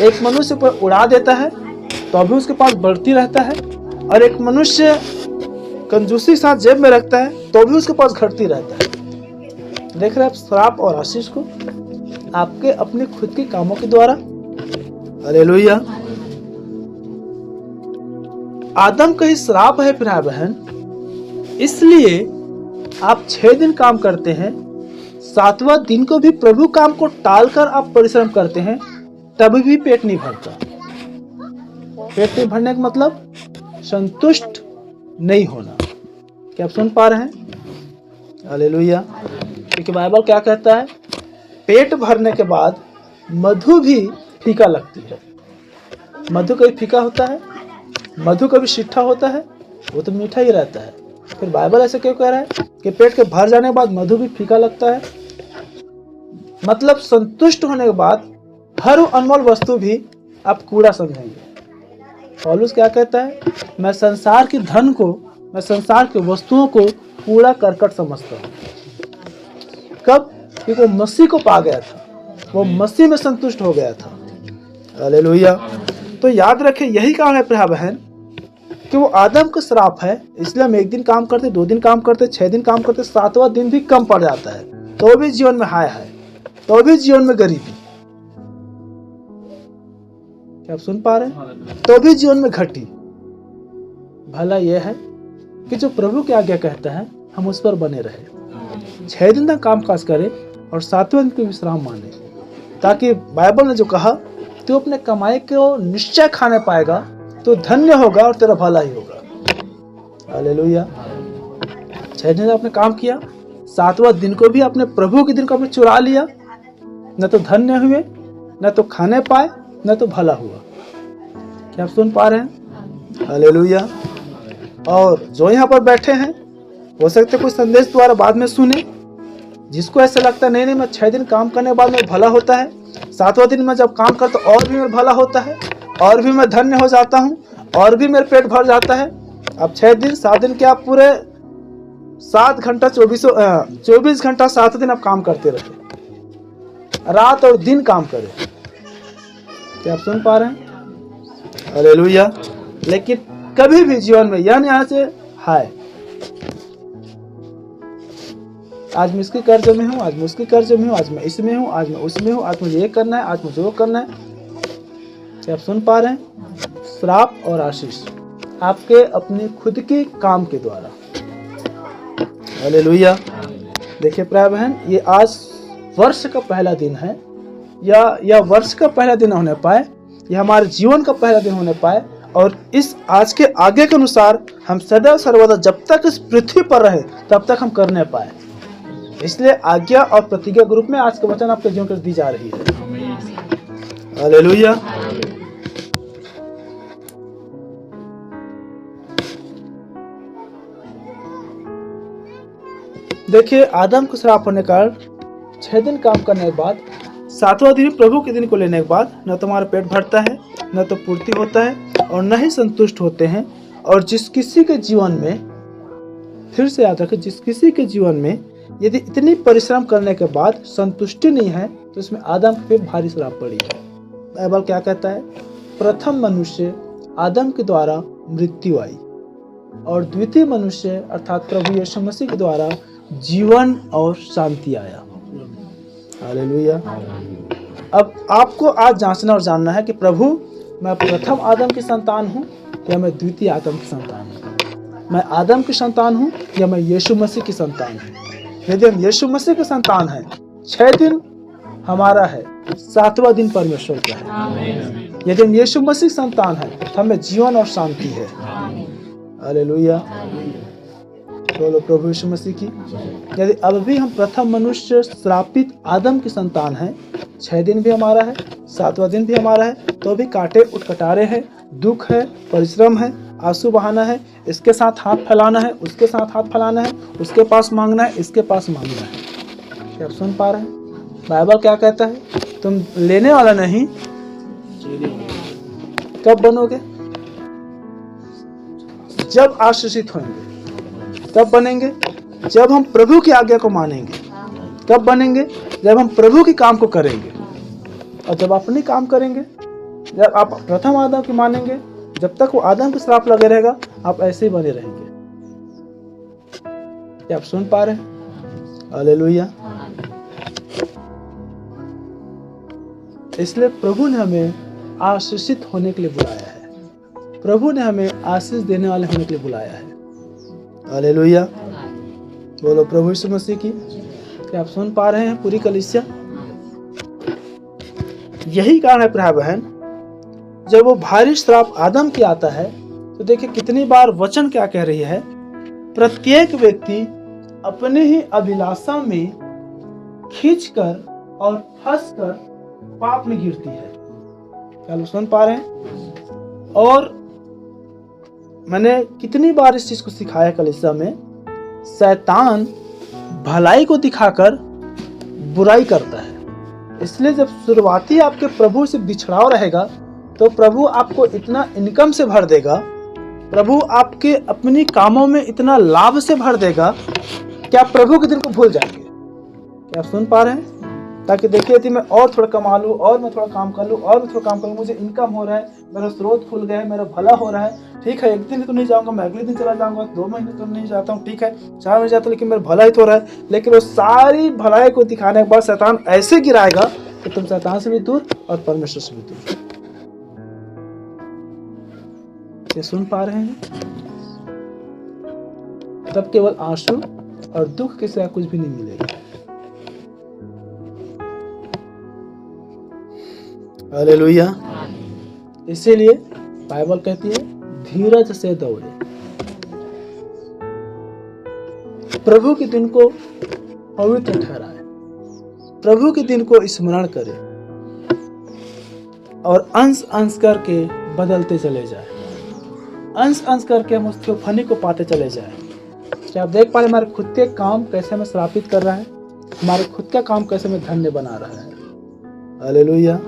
एक मनुष्य पर उड़ा देता है तो भी उसके पास बढ़ती रहता है, और एक मनुष्य कंजूसी के साथ जेब में रखता है तो भी उसके पास घटती रहता है। देख रहे हैं आप श्राप और आशीष को आपके अपने खुद के कामों के द्वारा। हालेलुया। आदम का ही श्राप है प्रिय बहन, इसलिए आप 6 दिन काम करते हैं, 7वां दिन को भी प्रभु काम को टालकर आप परिश्रम करते हैं, तब भी पेट नहीं भरता। पेट नहीं भरने का मतलब संतुष्ट नहीं होना। क्या आप सुन पा रहे हैं? हालेलुया। क्योंकि बाइबल क्या कहता है? पेट भरने के बाद मधु भी फीका लगती है। मधु कभी फीका होता है? मधु कभी मीठा होता है? वो तो मीठा ही रहता है। फिर बाइबल ऐसे क्यों कह रहा है कि पेट के भर जाने के बाद मधु भी फीका लगता है? मतलब संतुष्ट होने के बाद हर अनमोल वस्तु भी आप कूड़ा समझेंगे। पौलुस क्या कहता है? मैं संसार की धन को, मैं संसार की वस्तुओं को कूड़ा करकट समझता हूँ। कब? कि वो मसीह को पा गया था, वो मसीह में संतुष्ट हो गया था। हालेलुया। तो याद रखें, यही कारण है प्रिय बहन कि वो आदम का श्राप है। इसलिए हम 1 दिन काम करते, 2 दिन काम करते, 6 दिन काम करते, 7वां दिन भी कम पड़ जाता है, तो भी जीवन में हाय है, तो भी जीवन में गरीबी। क्या आप सुन पा रहे हैं? तो भी जीवन में घटी। भला यह है कि जो प्रभु की आज्ञा कहता है हम उस पर बने रहे, 6 दिन तक काम काज करें और 7वें दिन को विश्राम माने, ताकि बाइबल ने जो कहा तू अपने कमाई को निश्चय खाने पाएगा, तो धन्य होगा और तेरा भला ही होगा। हालेलुया। 6 दिन आपने काम किया, 7वां दिन को भी अपने प्रभु के दिन को आपने चुरा लिया, न तो धन्य हुए, न तो खाने पाए, न तो भला हुआ। क्या आप सुन पा रहे हैं? हालेलुया। और जो यहाँ पर बैठे हैं, हो सकता है कोई संदेश द्वारा बाद में सुने, जिसको ऐसा लगता है नहीं मैं 6 दिन काम करने के बाद में भला होता है, 7वां दिन में जब काम करता और भी मेरा भला होता है, और भी मैं धन्य हो जाता हूँ, और भी मेरे पेट भर जाता है। अब 6 दिन 7 दिन के आप पूरे 7 घंटा 24 घंटा 7 दिन आप काम करते रहे, रात और दिन काम करें। क्या आप सुन पा रहे हैं? हालेलुया। लेकिन कभी भी जीवन में यह यहाँ से हाय, आज मैं इसके कर्ज में हूँ, आज मैं उसके कर्ज में हूँ, आज मैं इसमें हूँ, आज मैं उसमें हूँ, आज मुझे ये करना है, आज मुझे वो करना है। क्या आप सुन पा रहे हैं? श्राप और आशीष आपके अपने खुद के काम के द्वारा। हालेलुया। देखिए प्रिय बहन, ये आज वर्ष का पहला दिन है, या वर्ष का पहला दिन होने पाए, या हमारे जीवन का पहला दिन होने पाए, और इस आज के आगे के अनुसार हम सदैव सर्वदा जब तक इस पृथ्वी पर रहे तब तक हम करने पाए। इसलिए आज्ञा और प्रतिज्ञा के रूप में आज का वचन आपके जीवन को दी जा रही है। हालेलुया। देखिए, आदम को श्राप होने का 6 दिन काम करने के बाद 7वां दिन प्रभु के दिन को लेने के बाद न तुम्हारा पेट भरता है, न तो पूर्ति होता है और न ही संतुष्ट होते हैं। और जिस किसी के जीवन में, फिर से याद रखें, जिस किसी के जीवन में यदि इतनी परिश्रम करने के बाद संतुष्टि नहीं है तो इसमें आदम पे भारी श्राप पड़ी है। बाइबल क्या कहता है? प्रथम मनुष्य आदम के द्वारा मृत्यु आई और द्वितीय मनुष्य अर्थात प्रभु यीशु मसीह के द्वारा जीवन और शांति आया। हालेलुया। अब आपको आज जांचना और जानना है कि प्रभु, मैं प्रथम आदम की संतान हूँ या मैं द्वितीय आदम की संतान हूँ? मैं आदम की संतान हूँ या मैं यीशु मसीह की संतान हूँ? यदि हम यीशु मसीह की संतान हैं, 6 दिन हमारा है, 7वां दिन परमेश्वर का है। यदि हम यीशु मसीह की संतान हैं तो हमें जीवन और शांति है। हालेलुया। बोलो प्रभु यीशु मसीह की। यदि अब भी हम प्रथम मनुष्य श्रापित आदम की संतान हैं, 6 दिन भी हमारा है, 7वां दिन भी हमारा है, तो भी कांटे उठकटारे हैं, दुख है, परिश्रम है, आंसू बहाना है, इसके साथ हाथ फैलाना है, उसके साथ हाथ फैलाना है, उसके पास मांगना है, इसके पास मांगना है। क्या आप सुन पा रहे हैं? बाइबल क्या कहता है? तुम लेने वाला नहीं, कब बनोगे? जब आशीषित होंगे। कब बनेंगे? जब हम प्रभु की आज्ञा को मानेंगे। कब बनेंगे? जब हम प्रभु के काम को करेंगे। और जब अपनी काम करेंगे, जब आप प्रथम आदम की मानेंगे, जब तक वो आदम के श्राप लगे रहेगा, आप ऐसे ही बने रहेंगे। क्या आप सुन पा रहे हैं? हालेलुया। इसलिए प्रभु ने हमें आशीषित होने के लिए बुलाया है। प्रभु ने हमें आशीष देने वाले होने के लिए बुलाया है। हालेलुया। बोलो प्रभु यीशु मसीह की। क्या आप सुन पा रहे हैं पूरी कलीसिया? यही कारण है भाई बहन, जब वो भारी श्राप आदम की आता है तो देखिए कितनी बार वचन क्या कह रही है? प्रत्येक व्यक्ति अपने ही अभिलाषा में खींचकर और फंसकर पाप में गिरती है। क्या लोग सुन पा रहे हैं? और मैंने कितनी बार इस चीज को सिखाया कलीसिया में, शैतान भलाई को दिखाकर बुराई करता है। इसलिए जब शुरुआती आपके प्रभु से बिछड़ाव रहेगा तो प्रभु आपको इतना इनकम से भर देगा, प्रभु आपके अपनी कामों में इतना लाभ से भर देगा कि आप प्रभु के दिन को भूल जाएंगे। क्या आप सुन पा रहे हैं? ताकि देखिए यदि मैं और थोड़ा कमा लूँ, और मैं थोड़ा काम कर लूँ, और मैं थोड़ा काम कर लूँ, मुझे इनकम हो रहा है, मेरा स्रोत खुल गया है, मेरा भला हो रहा है, ठीक है, एक दिन तो नहीं जाऊंगा, मैं अगले दिन चला जाऊंगा, 2 महीने तो नहीं जाता हूँ, ठीक है, 4 महीने जाता हूँ, लेकिन मेरा भला ही तो हो रहा है। लेकिन वो सारी भलाई को दिखाने के बाद शैतान ऐसे गिराएगा कि तुम शैतान से भी दूर और परमेश्वर से भी दूर। ये सुन पा रहे हैं? तब केवल आंसू और दुख के सिवा कुछ भी नहीं मिलेगा। हालेलुया। इसीलिए बाइबल कहती है धीरज से दौड़े, प्रभु के दिन को पवित्र ठहराए, प्रभु के दिन को स्मरण करे और अंश अंश करके बदलते चले जाए, अंश अंश करके हम उस थियोफनी को पाते चले जाए। क्या आप देख पा रहे हमारे खुद के काम कैसे हमें श्रापित कर रहा है, हमारे खुद का काम कैसे हमें धन्य बना रहा है। हालेलुया।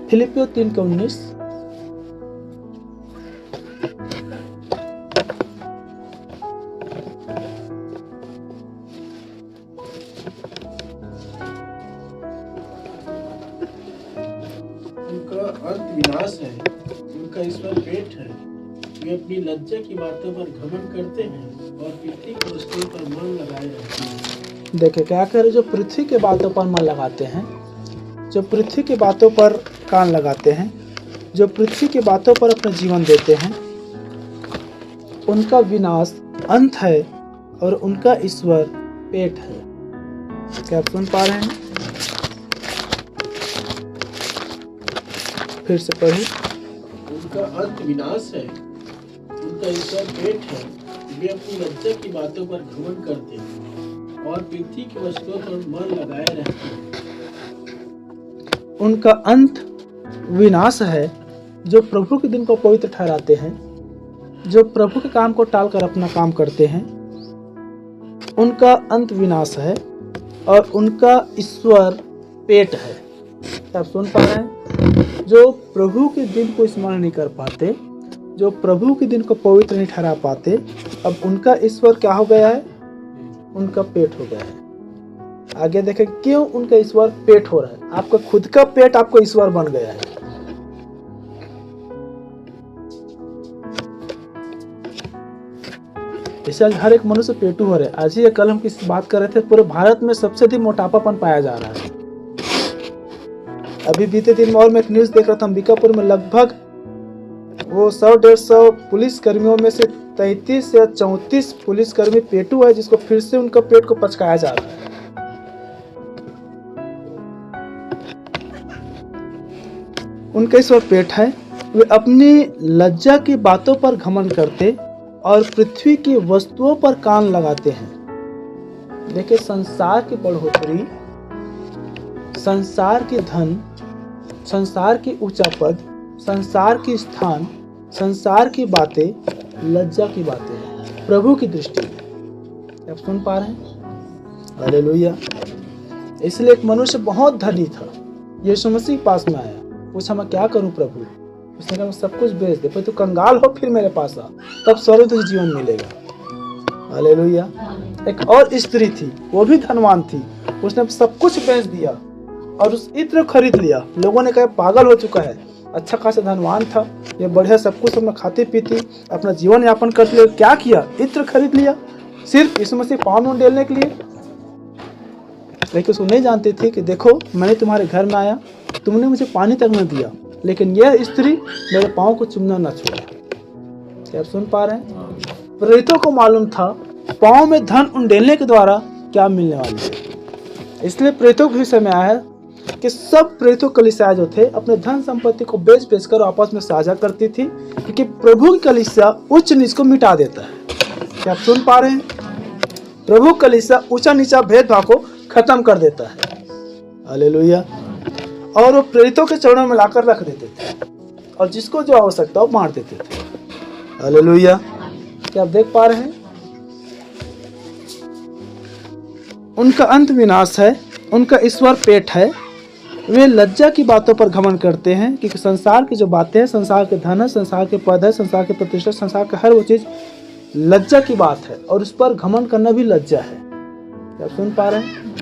फिलिपियों 3:19 उनका अंत विनाश है, उनका ईश्वर पेट है। वे अपनी लज्जा की बातों पर घमंड करते हैं और पृथ्वी की वस्तुओं पर मन लगाए रहते हैं। देखे क्या करे, जो पृथ्वी के बातों पर मन लगाते हैं, जो पृथ्वी की बातों पर कान लगाते हैं, जो पृथ्वी की बातों पर अपना जीवन देते हैं, उनका विनाश अंत है और उनका ईश्वर पेट है। क्या आप सुन पा रहे हैं? फिर से पढ़िए। उनका अंत विनाश है, उनका ईश्वर पेट है। वे अपनी लज्जा की बातों पर घमंड करते हैं और पृथ्वी की वस्तुओं पर मन लगाए रहते हैं। उनका अंत विनाश है। जो प्रभु के दिन को पवित्र ठहराते हैं, जो प्रभु के काम को टालकर अपना काम करते हैं, उनका अंत विनाश है और उनका ईश्वर पेट है। आप सुन पा रहे हैं? जो प्रभु के दिन को स्मरण नहीं कर पाते, जो प्रभु के दिन को पवित्र नहीं ठहरा पाते, अब उनका ईश्वर क्या हो गया है? उनका पेट हो गया है। आगे देखें क्यों उनका ईश्वर पेट हो रहा है। आपका खुद का पेट आपको ईश्वर बन गया है। इसे आज हर एक मनुष्य पेटू हो रहा है। आज ही कल हम किसी बात कर रहे थे, पूरे भारत में सबसे अधिक मोटापापन पाया जा रहा है। अभी बीते दिन और मैं एक न्यूज देख रहा था, अंबिकापुर में लगभग वो 100-150 पुलिस कर्मियों में से 33 या 34 पुलिसकर्मी पेटू है, जिसको फिर से उनका पेट को पचकाया जा रहा है। उनका ईश्वर पेट है। वे अपनी लज्जा की बातों पर घमंड करते और पृथ्वी की वस्तुओं पर कान लगाते हैं। देखिए, संसार की बढ़ोतरी, संसार के धन, संसार की ऊंचा पद, संसार की स्थान, संसार की बातें लज्जा की बातें हैं प्रभु की दृष्टि में। आप सुन पा रहे हैं? हालेलुया। इसलिए एक मनुष्य बहुत धनी था, यीशु मसीह के पास में आया, पूछा मैं क्या करूं प्रभु? उसने कहा सब कुछ बेच दे, पर तू कंगाल हो फिर मेरे पास आ, तब स्वर्ग तुझे जीवन मिलेगा। हालेलुया। एक और स्त्री थी, वो भी धनवान थी, उसने सब कुछ बेच दिया और उस इत्र खरीद लिया। लोगों ने कहा पागल हो चुका है, अच्छा खासा धनवान था, ये बढ़िया सब कुछ अपना खाती पीती अपना जीवन यापन करते लिए क्या किया? इत्र खरीद लिया सिर्फ यीशु मसीह पाँव में उंडेलने के लिए। लेकिन उसको नहीं जानती थी कि देखो मैंने तुम्हारे घर में आया, तुमने मुझे पानी तक न दिया, लेकिन यह स्त्री मेरे पाँव को चुमना न छोड़ा। क्या आप सुन पा रहे हैं? प्रेरितों को मालूम था पाँव में धन उंडेलने के द्वारा क्या मिलने वाली है। इसलिए प्रेरितों के विषय में आया है कि सब प्रेरितों कलीसिया जो थे अपने धन संपत्ति को बेच कर आपस में साझा करती थी, क्योंकि प्रभु की कलीसिया उच्च नीच को मिटा देता है। क्या आप सुन पा रहे हैं? प्रभु कलीसिया ऊंचा नीचा भेदभाव को खत्म कर देता है। हालेलुया। और वो प्रेरितों के चरणों में लाकर रख देते थे और जिसको जो आवश्यकता वो बांट देते थे। हालेलुया। क्या आप देख पा रहे हैं? उनका अंत विनाश है, उनका ईश्वर पेट है। वे लज्जा की बातों पर घमंड करते हैं, क्योंकि संसार की जो बातें हैं, संसार के धन है, संसार के पद है, संसार के प्रतिष्ठा, संसार का हर वो चीज लज्जा की बात है और उस पर घमंड करना भी लज्जा है। क्या सुन पा रहे हैं?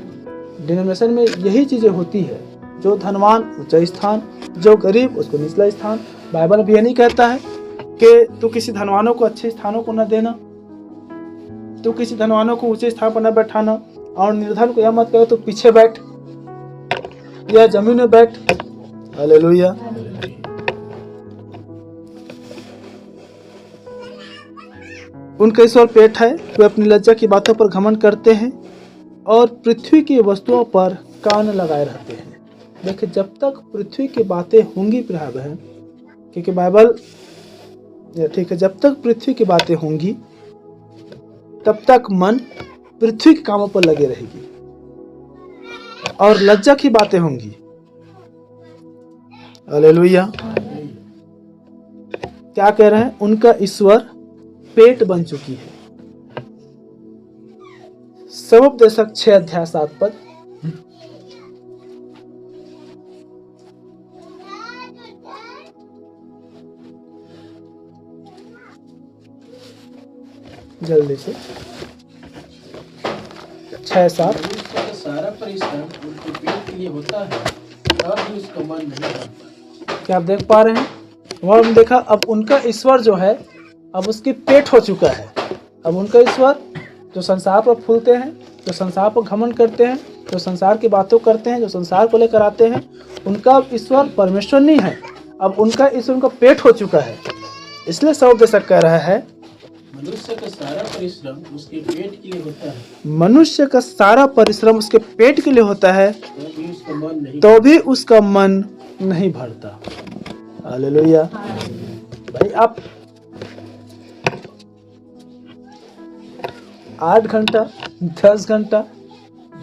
डिनोमिनेशन में यही चीजें होती है, जो धनवान ऊंचा स्थान, जो गरीब उसको निचला स्थान। बाइबल भी ये नहीं कहता है कि तू किसी धनवानों को अच्छे स्थानों को न देना, तू किसी धनवानों को ऊंचे स्थान पर न बैठाना, और निर्धन को यह मत कहो तो पीछे बैठ या जमीन में बैठ। हालेलुया। उनका ईश्वर पेट है। वे अपनी लज्जा की बातों पर घमंड करते हैं और पृथ्वी की वस्तुओं पर कान लगाए रहते हैं। देखिए, जब तक पृथ्वी की बातें होंगी प्रिय बहन, क्योंकि बाइबल ठीक है, जब तक पृथ्वी की बातें होंगी तब तक मन पृथ्वी के कामों पर लगे रहेगी और लज्जा की बातें होंगी। हालेलुया। क्या कह रहे हैं? उनका ईश्वर पेट बन चुकी है। सबोपदेशक 6:7 जल्दी से 6-7। सारा परिश्रम उनके पेट के लिए होता है, तब भी उसका मन नहीं भरता। क्या आप देख पा रहे हैं? वहां हम देखा, अब उनका ईश्वर जो है अब उसकी पेट हो चुका है। अब उनका ईश्वर जो संसार पर फूलते हैं, जो संसार पर घमंड करते हैं, जो संसार की बातों करते हैं, जो संसार को लेकर आते हैं, उनका ईश्वर परमेश्वर नहीं है। अब उनका ईश्वर उनका पेट हो चुका है। इसलिए सबोपदेशक कह रहा है मनुष्य का सारा परिश्रम उसके पेट के लिए होता है, मनुष्य का सारा परिश्रम उसके पेट के लिए होता है, तो भी उसका मन नहीं भरता। हालेलुया। भाई, आप 8 घंटा, 10 घंटा,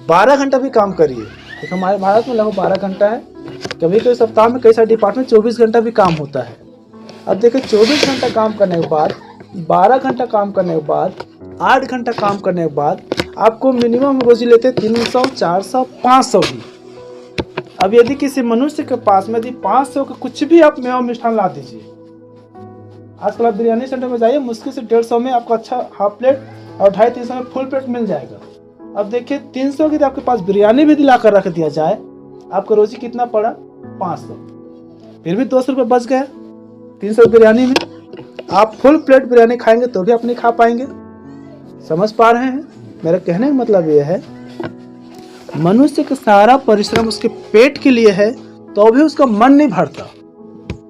12 घंटा भी काम करिए। तो हमारे भारत में लगभग 12 घंटा है। कभी कभी सप्ताह में कई सारे डिपार्टमेंट 24 घंटा भी काम होता है। अब देखिए 24 घंटा काम करने के बाद, 12 घंटा काम करने के बाद, 8 घंटा काम करने के बाद आपको मिनिमम रोजी लेते 300, 400, 500 भी। अब यदि किसी मनुष्य के पास में यदि 500 का कुछ भी आप मेवा मिष्ठान ला दीजिए, आजकल आप बिरयानी सेंटर में जाइए, मुश्किल से 150 में आपको अच्छा हाफ प्लेट और 250-300 में फुल प्लेट मिल जाएगा। अब देखिए 300 की आपके पास बिरयानी भी दिला कर रख दिया जाए, आपका रोजी कितना पड़ा? 500। फिर भी 200 रुपये बच गया 300 बिरयानी में। आप फुल प्लेट बिरयानी खाएंगे तो भी आप नहीं खा पाएंगे। समझ पा रहे हैं? मेरा कहने का मतलब ये है, मनुष्य का सारा परिश्रम उसके पेट के लिए है तो भी उसका मन नहीं भरता।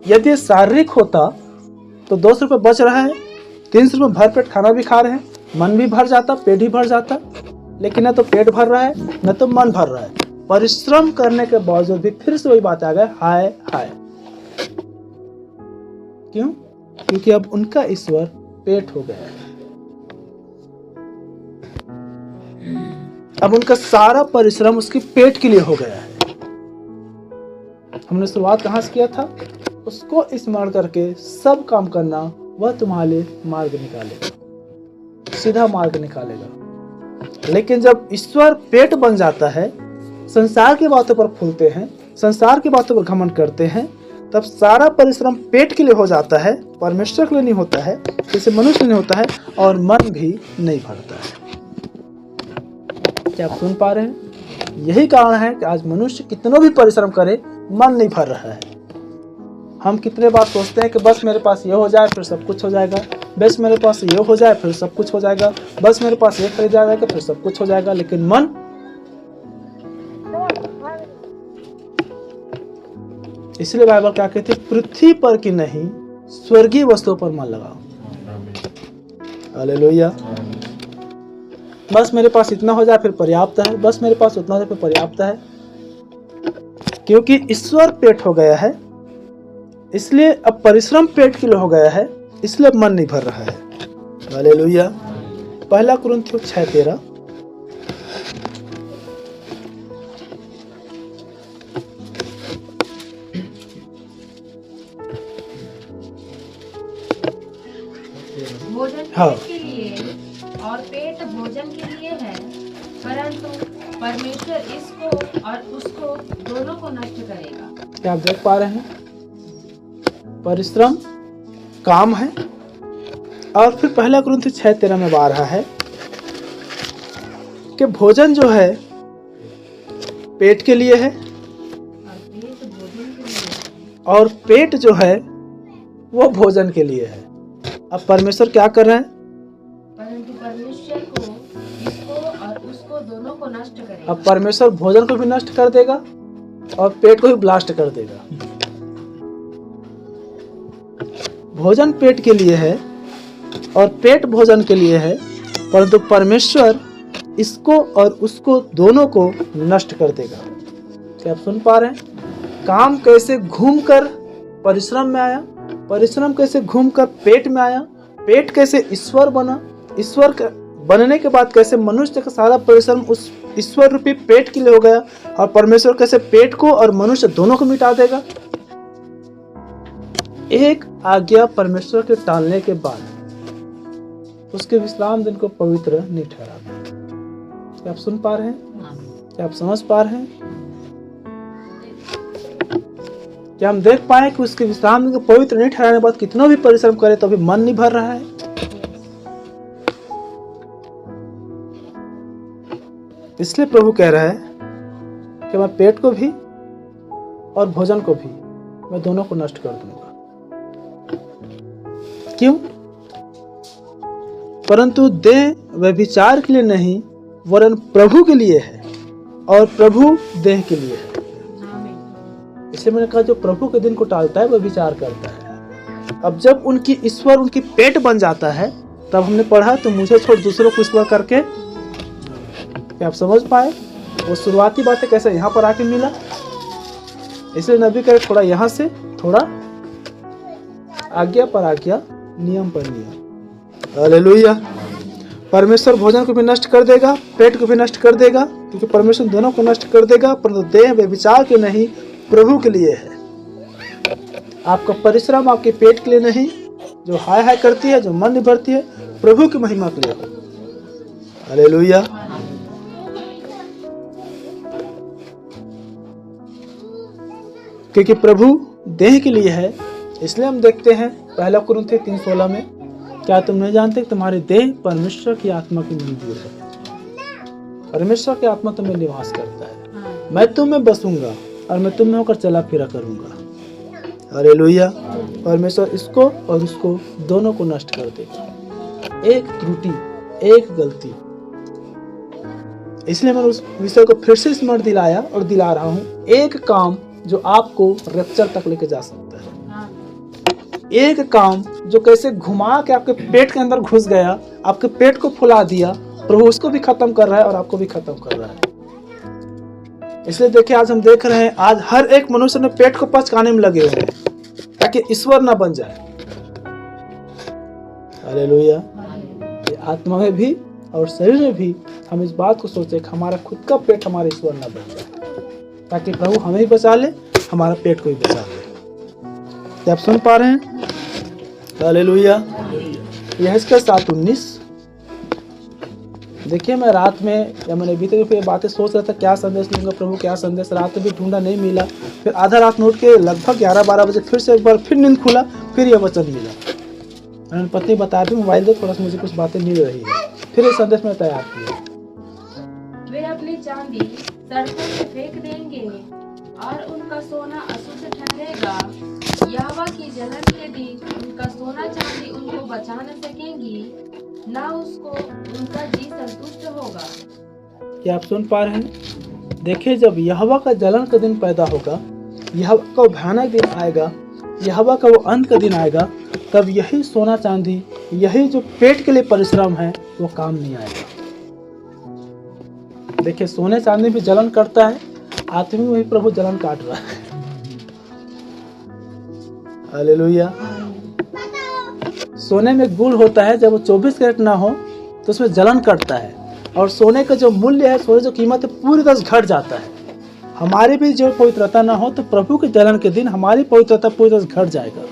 यदि शारीरिक होता तो 200 रुपये बच रहा है, 300 रुपये भर पेट खाना भी खा रहे हैं, मन भी भर जाता, पेट भी भर जाता। लेकिन न तो पेट भर रहा है न तो मन भर रहा है। परिश्रम करने के बावजूद भी फिर से वही बात आ गई, हाय हाय। क्यों? क्योंकि अब उनका ईश्वर पेट हो गया है। अब उनका सारा परिश्रम उसके पेट के लिए हो गया है। हमने शुरुआत कहां से किया था? उसको स्मरण करके सब काम करना, वह तुम्हारे मार्ग निकालेगा, सीधा मार्ग निकालेगा। लेकिन जब ईश्वर पेट बन जाता है, संसार की बातों पर फूलते हैं, संसार की बातों पर घमंड करते हैं, तब सारा परिश्रम पेट के लिए हो जाता है, परमेश्वर के लिए नहीं होता है, जैसे मनुष्य के लिए होता है, और मन भी नहीं भरता है। क्या आप सुन पा रहे हैं? यही कारण है कि आज मनुष्य कितना भी परिश्रम करे, मन नहीं भर रहा है। हम कितने बार सोचते हैं कि बस मेरे पास ये हो जाए फिर सब कुछ हो जाएगा, बस मेरे पास ये हो जाए फिर सब कुछ हो जाएगा, बस मेरे पास ये खरीदा जाएगा फिर सब कुछ हो जाएगा। लेकिन मन, इसलिए बाइबल क्या कहती है? पृथ्वी पर की नहीं स्वर्गीय वस्तुओं पर मन लगाओ। हालेलुया। बस मेरे पास इतना हो जाए फिर पर्याप्त है, बस मेरे पास उतना हो जाए फिर पर्याप्त है। क्योंकि ईश्वर पेट हो गया है, इसलिए अब परिश्रम पेट के लिए हो गया है, इसलिए अब मन नहीं भर रहा है। हालेलुया। 1 कुरिन्थियों 6:13। भोजन हाँ। पेट के लिए और पेट भोजन के लिए है, परंतु परमेश्वर इसको और उसको दोनों को नष्ट करेगा। क्या आप देख पा रहे हैं? परिश्रम काम है, और फिर 1 कुरिन्थियों 6:13 में आ रहा है कि भोजन जो है पेट के लिए है, और पेट जो है वो भोजन के लिए है। अब परमेश्वर क्या कर रहे हैं? परंतु परमेश्वर को इसको और उसको दोनों को नष्ट करेगा। अब परमेश्वर भोजन को भी नष्ट कर देगा और पेट को भी ब्लास्ट कर देगा। भोजन पेट के लिए है और पेट भोजन के लिए है, परंतु परमेश्वर इसको और उसको दोनों को नष्ट कर देगा। क्या आप सुन पा रहे हैं? काम कैसे घूमकर परिश्रम में आया, परिश्रम कैसे घूमकर पेट में आया, पेट कैसे ईश्वर बना, ईश्वर बनने के बाद कैसे मनुष्य का सारा परिश्रम उस ईश्वर रूपी पेट के लिए हो गया, और परमेश्वर कैसे पेट को और मनुष्य दोनों को मिटा देगा। एक आज्ञा परमेश्वर के टालने के बाद उसके विश्राम दिन को पवित्र नहीं ठहराता। क्या आप सुन पा रहे हैं? क्या आप समझ पा रहे हैं? क्या हम देख पाए कि उसके विश्राम दिन को पवित्र नहीं ठहराने के बाद कितना भी परिश्रम करे तो भी मन नहीं भर रहा है? इसलिए प्रभु कह रहा है कि मैं पेट को भी और भोजन को भी मैं दोनों को नष्ट कर दूंगा। क्यों? परंतु देह व्यभिचार के लिए नहीं वरन प्रभु के लिए है, और प्रभु देह के लिए है। इसलिए मैंने कहा जो प्रभु के दिन को टालता है वह विचार करता है। अब जब उनकी ईश्वर उनकी पेट बन जाता है, तब हमने पढ़ा तो मुझे छोड़ दूसरों को ईश्वर करके। क्या आप समझ पाए? वो शुरुआती बातें कैसे यहाँ पर आके मिला। इसलिए नबी कहे थोड़ा यहाँ से थोड़ा, आज्ञा पर आज्ञा, नियम पर नियम। हालेलुया। परमेश्वर भोजन को भी नष्ट कर देगा, पेट को भी नष्ट कर देगा, क्योंकि परमेश्वर दोनों को नष्ट कर देगा। परंतु देह व्यभिचार के नहीं, प्रभु के लिए है। आपका परिश्रम आपके पेट के लिए नहीं, जो हाय हाय करती है, जो मन भरती है, प्रभु की महिमा के लिए। हालेलुया। क्योंकि प्रभु देह के लिए है, इसलिए हम देखते हैं 1 कुरिन्थियों 3:16 में, क्या तुम नहीं जानते कि तुम्हारे देह परमेश्वर की आत्मा की मंदिर है। परमेश्वर की आत्मा तुम्हें निवास करता है। मैं तुम में बसूंगा और मैं तुम में होकर चला फिरा करूंगा। हालेलुया। परमेश्वर इसको और उसको दोनों को नष्ट कर देगा। एक त्रुटि, एक गलती। इसलिए मैंने उस विषय को फिर से स्मरण दिलाया और दिला रहा हूं। एक काम जो आपको रैप्चर तक लेके जा सकता है, एक काम जो कैसे घुमा के आपके पेट के अंदर घुस गया, आपके पेट को फुला दिया, प्रभु उसको भी खत्म कर रहा है और आपको भी खत्म कर रहा है। इसलिए देखिए, आज हम देख रहे हैं, आज हर एक मनुष्य ने पेट को पचकाने में लगे हुए हैं ताकि ईश्वर ना बन जाए। हालेलुया। ये आत्मा में भी और शरीर में भी हम इस बात को सोचे कि हमारा खुद का पेट हमारे ईश्वर ना बन जाए, ताकि प्रभु हमें भी बचा ले, हमारा पेट को भी बचा ले। क्या आप सुन पा रहे हैं? हालेलुया। यहेजकेल 7:19। देखिए, मैं रात में या मैंने बीते हुए बातें सोच रहा था, क्या संदेश लूंगा प्रभु, क्या संदेश। रात में भी ढूंढा, नहीं मिला। फिर आधा रात में उठ के लगभग 11-12 बजे फिर से एक बार फिर नींद खुला, फिर यह वचन मिला। मैंने पत्नी बताया भी, मोबाइल दो, थोड़ा सा मुझे कुछ बातें मिल रही है। फिर ये संदेश में तैयार किया। वे अपनी चांदी सड़कों में फेंक देंगे और उनका सोना अशुद्ध ठहरेगा। यहोवा की जलन के दिन उनका सोना चांदी उनको बचा न सकेंगी, ना उसको उनका जी संतुष्ट होगा। क्या आप सुन पा रहे हैं? देखिए, जब यहोवा का जलन का दिन पैदा होगा, यहोवा का भयानक दिन आएगा, यहोवा का वो अंत का दिन आएगा, तब यही सोना चांदी, यही जो पेट के लिए परिश्रम है, वो काम नहीं आएगा। देखिए, सोने चांदी भी जलन करता है, आत्मा में भी प्रभु जलन काट रहा है। हालेलुया। सोने में गुण होता है, जब वो 24 कैरेट ना हो तो उसमें जलन करता है, और सोने का जो मूल्य है, सोने जो कीमत है, पूरी तरह से घट जाता है। हमारी भी जो पवित्रता ना हो तो प्रभु के जलन के दिन हमारी पवित्रता पूरी तरह से घट जाएगा।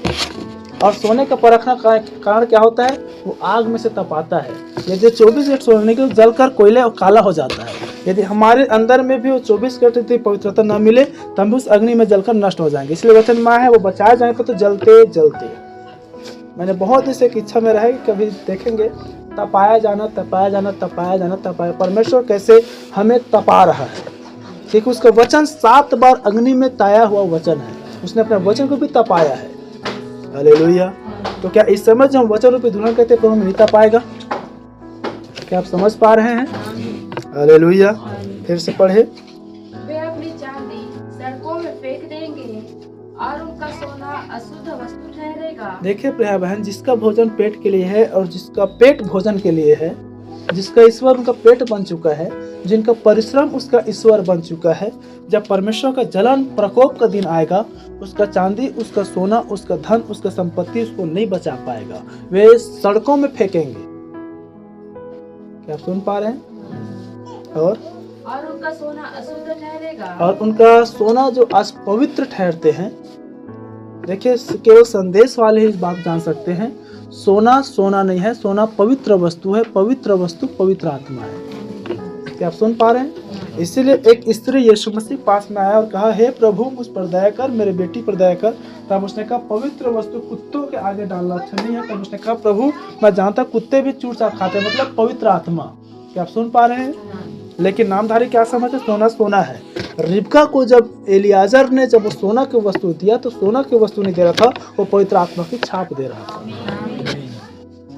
और सोने का परखना का कारण क्या होता है? वो आग में से तपाता है। यदि 24 कैरेट सोने के जलकर कोयले और काला हो जाता है। यदि हमारे अंदर में भी वो 24 कैरेट पवित्रता ना मिले तो हम उस अग्नि में जलकर नष्ट हो जाएंगे। इसलिए वचन में है, वो बचाए जाए तो जलते जलते। मैंने बहुत इसे एक इच्छा में रहा है कि कभी देखेंगे, तपाया जाना, तपाया जाना, तपाया जाना, तपाया। परमेश्वर कैसे हमें तपा रहा है, क्योंकि उसका वचन 7 बार अग्नि में ताया हुआ वचन है। उसने अपने वचन को भी तपाया है। हालेलुया। तो क्या इस समय जो हम वचन रूपी दुल्हन कहते हैं, हमें नहीं तपाएगा? क्या आप समझ पा रहे हैं? हालेलुया। फिर से पढ़े। वे अपनी चांदी सड़कों में फेंक देंगे और उनका सोना अशुद्ध वस्तु ठहरेगा। देखिए प्रिय बहन, जिसका भोजन पेट के लिए है और जिसका पेट भोजन के लिए है, जिसका ईश्वर उनका पेट बन चुका है, जिनका परिश्रम उसका ईश्वर बन चुका है, जब परमेश्वर का जलन प्रकोप का दिन आएगा, उसका चांदी, उसका सोना, उसका धन, उसका संपत्ति उसको नहीं बचा पाएगा। वे सड़कों में फेंकेंगे। क्या आप सुन पा रहे हैं? और उनका सोना अशुद्ध ठहरेगा। और उनका सोना जो आज पवित्र ठहरते हैं। देखिए, केवल संदेश वाले ही इस बात जान सकते हैं। सोना सोना नहीं है, सोना पवित्र वस्तु है। पवित्र वस्तु पवित्र आत्मा है। क्या आप सुन पा रहे हैं? इसीलिए एक स्त्री यीशु मसीह पास में आया और कहा, हे प्रभु, मुझ पर दया कर, मेरे बेटी पर दया कर। तब उसने कहा, पवित्र वस्तु कुत्तों के आगे डालना अच्छा नहीं है। तब उसने कहा, प्रभु, मैं जानता कुत्ते भी चूर चाट खाते हैं, मतलब पवित्र आत्मा। क्या आप सुन पा रहे हैं? लेकिन नामधारी क्या समझे? सोना सोना है। रिबका को जब एलियाजर ने जब वो सोना की वस्तु दिया, तो सोना की वस्तु नहीं दे रहा था, वो पवित्र आत्मा की छाप दे रहा था।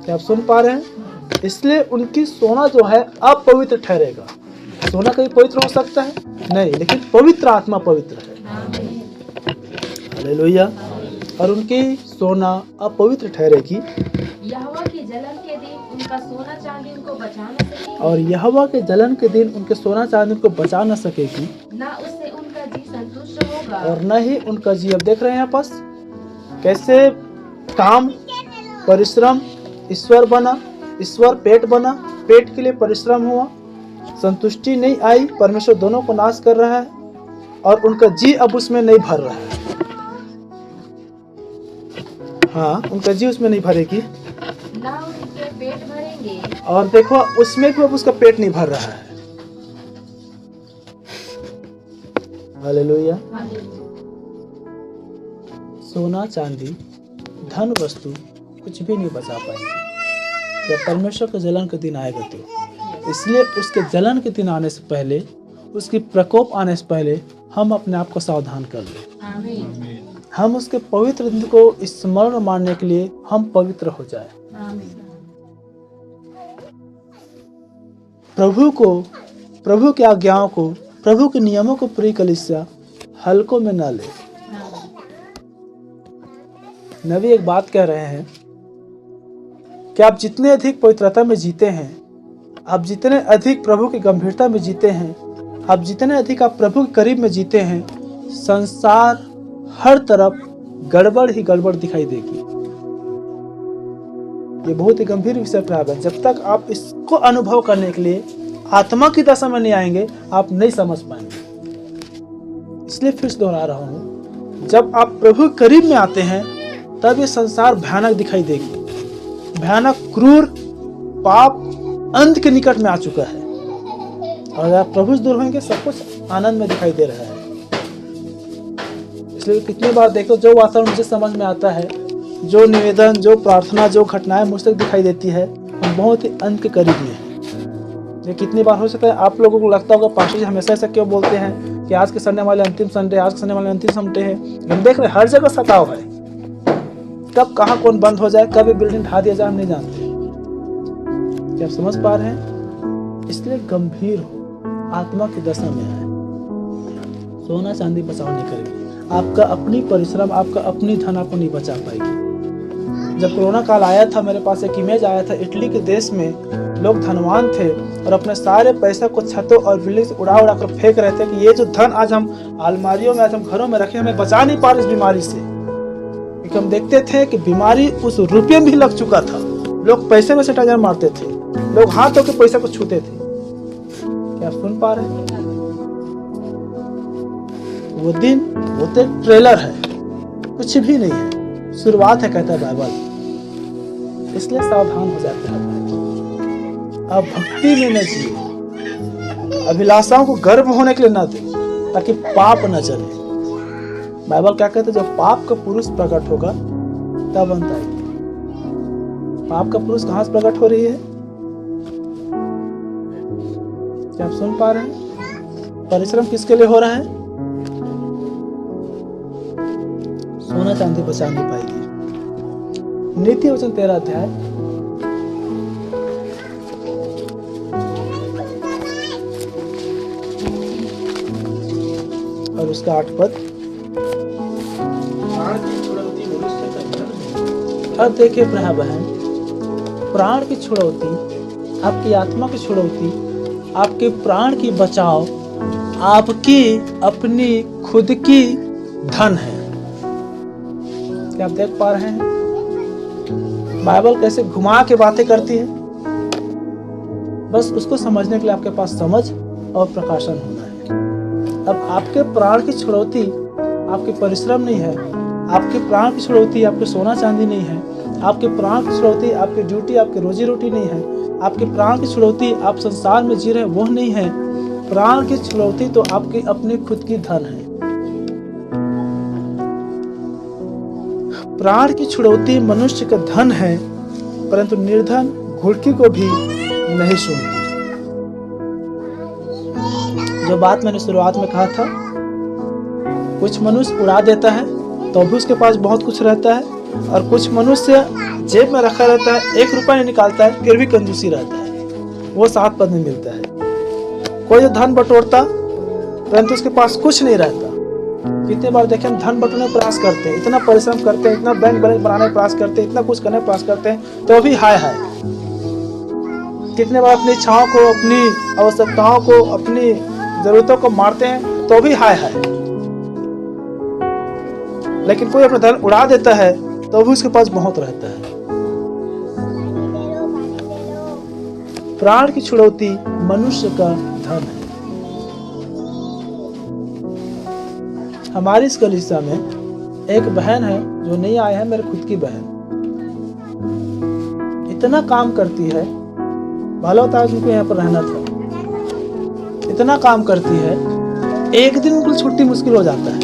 क्या आप सुन पा रहे हैं? इसलिए उनकी सोना जो है अपवित्र ठहरेगा। सोना कभी पवित्र हो सकता है? नहीं, लेकिन पवित्र आत्मा पवित्र है। हालेलुया। और उनकी सोना अपवित्र ठहरेगी। यहोवा की जलन के दिन उनका सोना चांदी उनको बचा न सकेगी। और यहोवा के जलन के दिन उनके सोना चांदी को बचा न सकेगी, ना उससे उनका जी संतुष्ट होगा, और न ही उनका जी। अब देख रहे हैं यहाँ पास कैसे काम, परिश्रम ईश्वर बना, ईश्वर पेट बना, पेट के लिए परिश्रम हुआ, संतुष्टि नहीं आई, परमेश्वर दोनों को नाश कर रहा है और उनका जी अब उसमें नहीं भर रहा है। हाँ, उनका जी उसमें नहीं भरेगी ना उनके पेट भरेंगे, और देखो उसमें भी अब उसका पेट नहीं भर रहा है। हालेलुया। सोना चांदी धन वस्तु कुछ भी नहीं बचा पाएंगे जब परमेश्वर के जलन के दिन आएगा तो। इसलिए उसके जलन के दिन आने से पहले, उसकी प्रकोप आने से पहले हम अपने आप को सावधान कर लें। आमीन। हम उसके पवित्र दिन को स्मरण मानने के लिए हम पवित्र हो जाए। आमीन। प्रभु की आज्ञाओं को, प्रभु के नियमों को प्रिय कलीसिया हल्कों में न ले। नबी एक बात कह रहे हैं कि आप जितने अधिक पवित्रता में जीते हैं, आप जितने अधिक प्रभु की गंभीरता में जीते हैं, आप जितने अधिक आप प्रभु के करीब में जीते हैं, संसार हर तरफ गड़बड़ ही गड़बड़ दिखाई देगी। ये बहुत ही गंभीर विषय प्राप्त है। जब तक आप इसको अनुभव करने के लिए आत्मा की दशा में नहीं आएंगे, आप नहीं समझ पाएंगे। इसलिए फिर से दोहरा रहा हूं, जब आप प्रभु के करीब में आते हैं तब ये संसार भयानक दिखाई देगी। भयानक, क्रूर, पाप अंत के निकट में आ चुका है और अगर आप प्रभु से दूर होंगे सब कुछ आनंद में दिखाई दे रहा है। इसलिए कितनी बार देखो, जो वातावरण मुझे समझ में आता है, जो निवेदन, जो प्रार्थना, जो घटनाएं मुझ तक दिखाई देती है, हम बहुत ही अंत के करीब में हैं। ये कितनी बार हो सकता है आप लोगों को लगता होगा पास्टर जी हमेशा ऐसा क्यों बोलते हैं कि आज के संडे वाले अंतिम संडे, आज के संडे वाले अंतिम संडे है। हम देख रहे हैं हर जगह सताव है, कब कहाँ कौन बंद हो जाए, कब ये बिल्डिंग ढा दिया जाए, हम नहीं जानते। क्या आप समझ पा रहे हैं? इसलिए गंभीर हो, आत्मा की दशा में है। सोना चांदी बचाव नहीं करेगी, आपका अपनी परिश्रम, आपका अपनी धन आपको नहीं बचा पाएगी। जब कोरोना काल आया था, मेरे पास एक इमेज आया था, इटली के देश में लोग धनवान थे और अपने सारे पैसा को छतों और बिल्डिंग से उड़ा उड़ा कर फेंक रहे थे कि ये जो धन आज हम अलमारियों में, आज हम घरों में रखे, हमें बचा नहीं पा रहे इस बीमारी से। क्योंकि हम देखते थे कि बीमारी उस रुपये में भी लग चुका था। लोग पैसे में सैनिटाइजर मारते थे, लोग हाथ धो के पैसे को छूते थे। क्या सुन पा रहे हैं? वो दिन, वो तो एक ट्रेलर है, कुछ भी नहीं है, शुरुआत है, कहता है बाइबल। इसलिए सावधान हो जाते हैं। अब भक्ति में न जिए, अभिलाषाओं को गर्भ होने के लिए न दे, ताकि पाप न चले। बाइबल क्या कहते हैं? जब पाप का पुरुष प्रकट होगा तब अंत आएगी। पाप का पुरुष कहां से प्रकट हो रही है? क्या आप सुन पा रहे हैं? परिश्रम किसके लिए हो रहा है? सोना चांदी बचा नहीं पाएगी। नीति वचन 13 अध्याय और उसका 8 पद। प्राण की छुड़ौती मनुष्य का धर्म है। अब देखिए प्रिय बहन, प्राण की छुड़ौती, आपकी आत्मा की छुड़ौती, आपके प्राण की बचाव आपकी अपनी खुद की धन है। क्या आप देख पा रहे हैं? बाइबल कैसे घुमा के बातें करती है। बस उसको समझने के लिए आपके पास समझ और प्रकाशन होना है। अब आपके प्राण की छुड़ौती आपके परिश्रम नहीं है, आपके प्राण की छुड़ौती आपके सोना चांदी नहीं है, आपके प्राण की छुड़ौती आपकी ड्यूटी, आपकी रोजी रोटी नहीं है, आपके प्राण की छुड़ौती आप संसार में जी रहे वो नहीं है। प्राण की छुड़ौती तो आपकी अपनी खुद की धन है। प्राण की छुड़ौती मनुष्य का धन है, परंतु निर्धन घुड़की को भी नहीं सुनती। जो बात मैंने शुरुआत में कहा था, कुछ मनुष्य उड़ा देता है तो भी उसके पास बहुत कुछ रहता है, और कुछ मनुष्य जेब में रखा रहता है, 1 रुपया नहीं निकालता है, फिर भी कंजूसी रहता है, वो 7 पद में मिलता है। कोई जो धन बटोरता परंतु उसके पास कुछ नहीं रहता। कितने बार देखें, हम धन बटोरने का प्रयास करते हैं, इतना परिश्रम करते हैं, इतना बैंक बैलेंस बनाने का प्रयास करते हैं, इतना कुछ करने का प्रयास करते हैं, तो भी हाय हाय। कितने बार अपनी इच्छाओं को, अपनी आवश्यकताओं को, अपनी जरूरतों को मारते हैं, तो भी हाय हाय। लेकिन कोई अपना धन उड़ा देता है तो भी उसके पास बहुत रहता है। प्राण की छुड़ौती मनुष्य का धन है। हमारी इस कलीसिया में एक बहन है जो नहीं आए हैं, मेरी खुद की बहन, इतना काम करती है, भला होता है उनको यहाँ पर रहना था, इतना काम करती है, एक दिन उनको छुट्टी मुश्किल हो जाता है,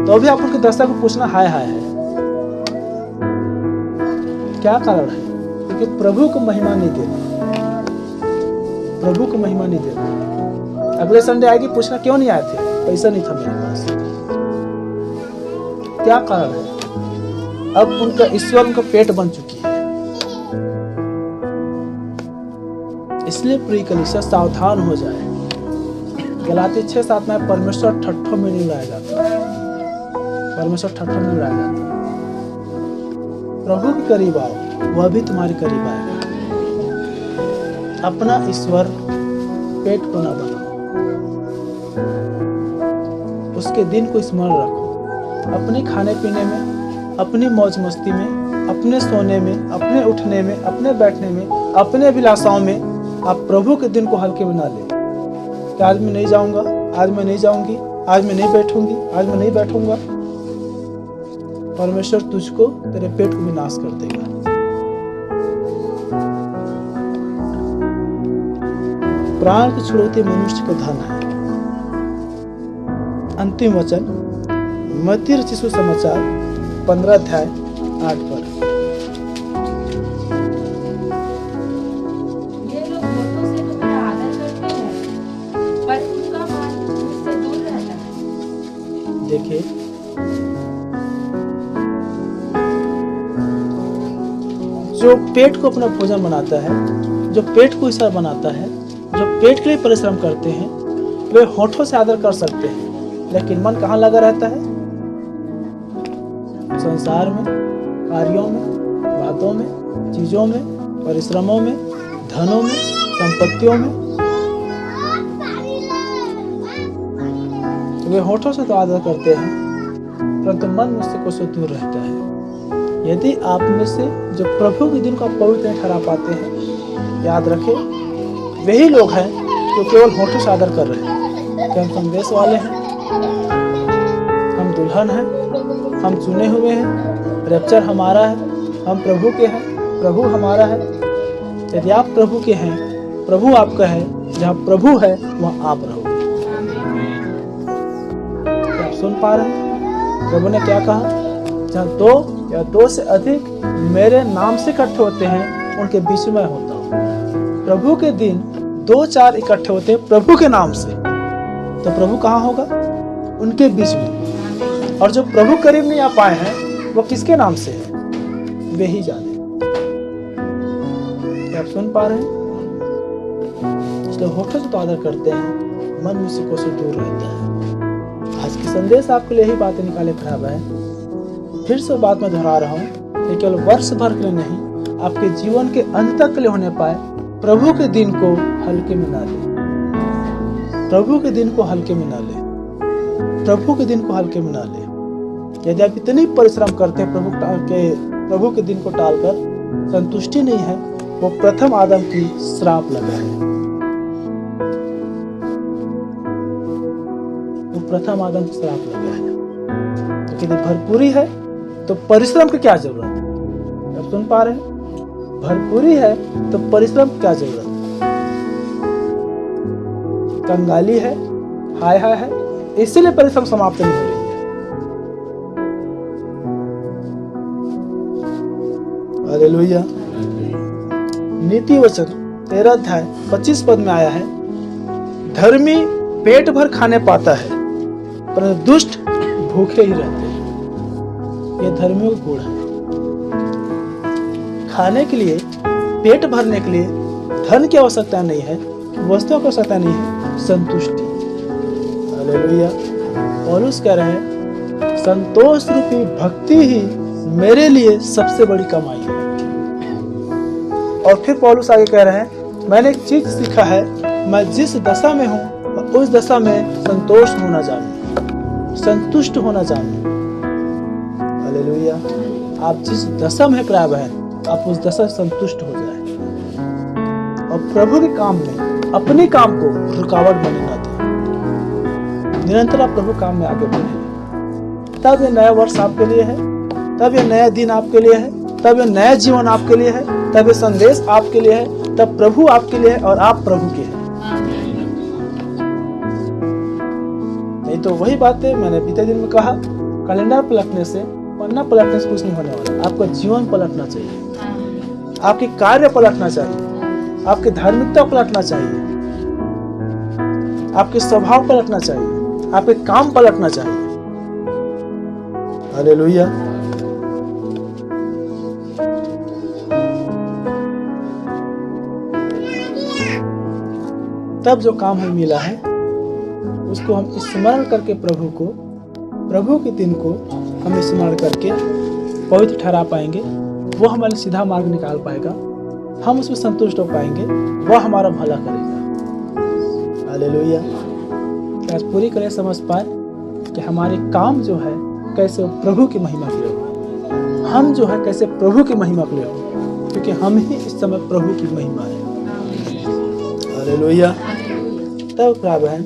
तो भी आप उनके दस्ता को पूछना हाय हाय है। क्या कारण है? क्योंकि प्रभु को महिमा नहीं देती, प्रभु को महिमा नहीं देती। अगले संडे आएगी, पूछना क्यों नहीं आए थे? पैसा नहीं था मेरे पास। क्या कारण है? अब उनका ईश्वर उनका पेट बन चुकी है। इसलिए प्रिय कलीसिया सावधान हो जाए। गलाती 6:7 में परमेश्वर ठट्ठों में नहीं लाया जाता, परमेश्वर ठट्ठों में लाया जाता। प्रभु के करीब आओ, वह भी तुम्हारे करीब आएगा। अपना ईश्वर पेट को ना बनाओ, उसके दिन को स्मरण रखो। अपने खाने पीने में, अपनी मौज मस्ती में, अपने सोने में, अपने उठने में, अपने बैठने में, अपने अभिलाषाओं में आप प्रभु के दिन को हल्के में ना ले कि आज मैं नहीं जाऊंगा, आज मैं नहीं जाऊंगी, आज मैं नहीं बैठूंगी, आज मैं नहीं बैठूंगा। परमेश्वर तुझको तेरे पेट को विनाश कर देगा। प्राण की छुड़ौती मनुष्य का धन है। अंतिम वचन मत्ती रचित सुसमाचार 15 अध्याय 8 पर। ये लोग होठों से तो मेरा आदर करते हैं, पर उनका मन मुझसे दूर रहता है। देखिए, जो पेट को अपना भोजन बनाता है, जो पेट को ईश्वर बनाता है, जो पेट के लिए परिश्रम करते हैं, वे होठों से आदर कर सकते हैं, लेकिन मन कहाँ लगा रहता है? संसार में, कार्यों में, बातों में, चीजों में, परिश्रमों में, धनों में, संपत्तियों में। वे होठों से तो आदर करते हैं, परंतु मन मुझसे कोसों दूर रहता है। यदि आप में से जो प्रभु के दिन को आप पवित्र नहीं ठहरा पाते हैं, याद रखें, वही लोग हैं जो केवल होठों से आदर कर रहे हैं कि हम संदेश वाले हैं, हम दुल्हन हैं, हम चुने हुए हैं, रैप्चर हमारा है, हम प्रभु के हैं, प्रभु हमारा है। यदि आप प्रभु के हैं, प्रभु आपका है, जहाँ प्रभु है वहाँ आप रहोगे। क्या आप सुन पा रहे हैं? प्रभु ने क्या कहा? जहाँ 2 या 2 से अधिक मेरे नाम से इकट्ठे होते हैं, उनके बीच में होता हूँ। प्रभु के दिन 2-4 इकट्ठे होते हैं प्रभु के नाम से, तो प्रभु कहाँ होगा? उनके बीच में। और जो प्रभु करीब नहीं आ पाए हैं, वो किसके नाम से है? वे ही जाने। क्या आप सुन पा रहे हैं? इसलिए होठों से तो आदर करते हैं, मन मुझसे कोसों दूर रहता है। आज की संदेश आपके लिए यही बातें निकाले खराब है। फिर से बात मैं दोहरा रहा हूँ, ये केवल वर्ष भर के लिए नहीं, आपके जीवन के अंत तक के लिए होने पाए। प्रभु के दिन को हल्के में ना ले, प्रभु के दिन को हल्के में ना ले, प्रभु के दिन को हल्के में ना ले। यदि आप इतनी परिश्रम करते हैं प्रभु के दिन को टालकर, संतुष्टि नहीं है, वो प्रथम आदम की श्राप लगा है। वो प्रथम आदम की श्राप लगा है। तो यदि भरपूरी है तो परिश्रम की क्या जरूरत है? आप सुन पा रहे हैं? भरपूरी है तो परिश्रम की क्या जरूरत है? कंगाली है, हाय हाय है, इसलिए परिश्रम समाप्त नहीं हो रही है। हालेलुया। नीति वचन 13 अध्याय 25 पद में आया है, धर्मी पेट भर खाने पाता है, परंतु दुष्ट भूखे ही रहते हैं। ये धर्मियों का गुण है। खाने के लिए, पेट भरने के लिए धन की आवश्यकता नहीं है, वस्तुओं की आवश्यकता नहीं है, संतुष्टि। हालेलुया। पौलुस कह रहे हैं, संतोष रूपी भक्ति ही मेरे लिए सबसे बड़ी कमाई है। और फिर पौलुस आगे कह रहे हैं, मैंने एक चीज सीखा है, मैं जिस दशा में हूँ उस दशा में संतोष होना जानूं, संतुष्ट होना जानूं। हालेलुया। आप जिस दशा में है प्रिय बहन, आप उस दशा से संतुष्ट हो जाए। और प्रभु के काम में अपने काम को रुकावट बने ना दें। निरंतर आप प्रभु काम में आगे बढ़े, तब ये नया वर्ष आपके लिए है, तब ये नया दिन आपके लिए है, तब ये नया जीवन आपके लिए है, तब ये संदेश आपके लिए है, तब प्रभु आपके लिए है और आप प्रभु के हैं। नहीं तो वही बातें मैंने बीते दिन में कहा, कैलेंडर पलटने से, पन्ना पलटने से कुछ नहीं होने वाला। आपका जीवन पलटना चाहिए, आपके कार्य पलटना चाहिए, आपकी धार्मिकता पलटना चाहिए, आपके स्वभाव पलटना चाहिए, आपके काम पलटना चाहिए। हालेलुया। तब जो काम हमें मिला है उसको हम स्मरण करके प्रभु के दिन को हम स्मरण करके पवित्र ठहरा पाएंगे। वो हमारे सीधा मार्ग निकाल पाएगा, हम उसमें संतुष्ट हो पाएंगे, वह हमारा भला करेगा। हालेलुया। आज पूरी तरह समझ पाए कि हमारे काम जो है कैसे प्रभु की महिमा के लिए हो, हम जो है कैसे प्रभु की महिमा के लिए हो, क्योंकि हम ही इस समय प्रभु की महिमा है। हालेलुया। तब क्या बहन,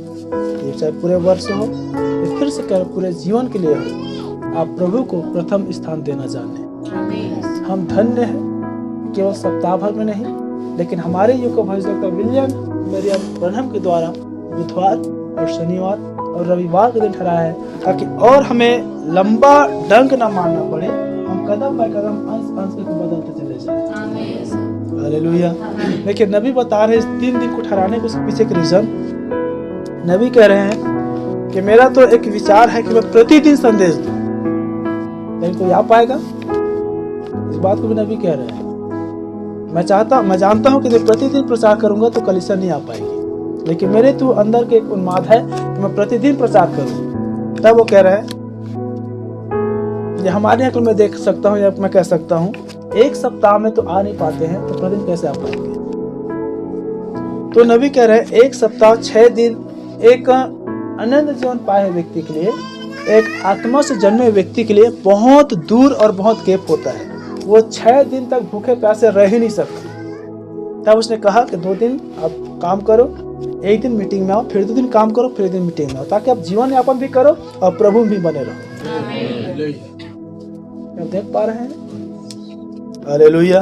ये चाहे पूरे वर्ष हो या फिर से कर पूरे जीवन के लिए हो, आप प्रभु को प्रथम स्थान देना जाने। हम धन्य हैं, केवल सप्ताह भर में नहीं, लेकिन हमारे युग का भविष्यवक्ता विलियम मरियम ब्रनहम के द्वारा बुधवार और शनिवार और रविवार के दिन ठहराया है, ताकि और हमें लंबा डंक ना मारना पड़े, हम कदम बाय कदम अंश को बदलते चले जाए। हालेलुया। लेकिन नबी बता रहे हैं 3 दिन को ठहराने के पीछे के रीजन, नबी कह रहे हैं कि मेरा तो एक विचार है कि मैं प्रतिदिन संदेश दूं, लेकिन कोई आ पाएगा? इस बात को भी नबी कह रहे हैं। मैं जानता हूं कि मैं प्रतिदिन प्रचार करूंगा तो कलीसिया नहीं आ पाएगी, लेकिन मेरे तो अंदर के एक उन्माद है कि मैं प्रतिदिन प्रचार करूं। तब वो कह रहे हैं, ये हमारे यहाँ मैं देख सकता हूँ या मैं कह सकता हूँ, एक सप्ताह में तो आ नहीं पाते हैं तो प्रतिदिन कैसे आ पाएंगे? तो नबी कह रहे हैं 1 सप्ताह 6 दिन एक अनंत जीवन पाए व्यक्ति के लिए, एक आत्मा से जन्मे व्यक्ति के लिए बहुत दूर और बहुत गैप होता है। वो 6 दिन तक भूखे प्यासे रह ही नहीं सकते। तब उसने कहा कि 2 दिन आप काम करो, 1 दिन मीटिंग में आओ, फिर 2 दिन काम करो, फिर 1 दिन मीटिंग में आओ, ताकि आप जीवन यापन भी करो और प्रभु भी बने रहो। आप देख पा रहे हैं? हालेलुया।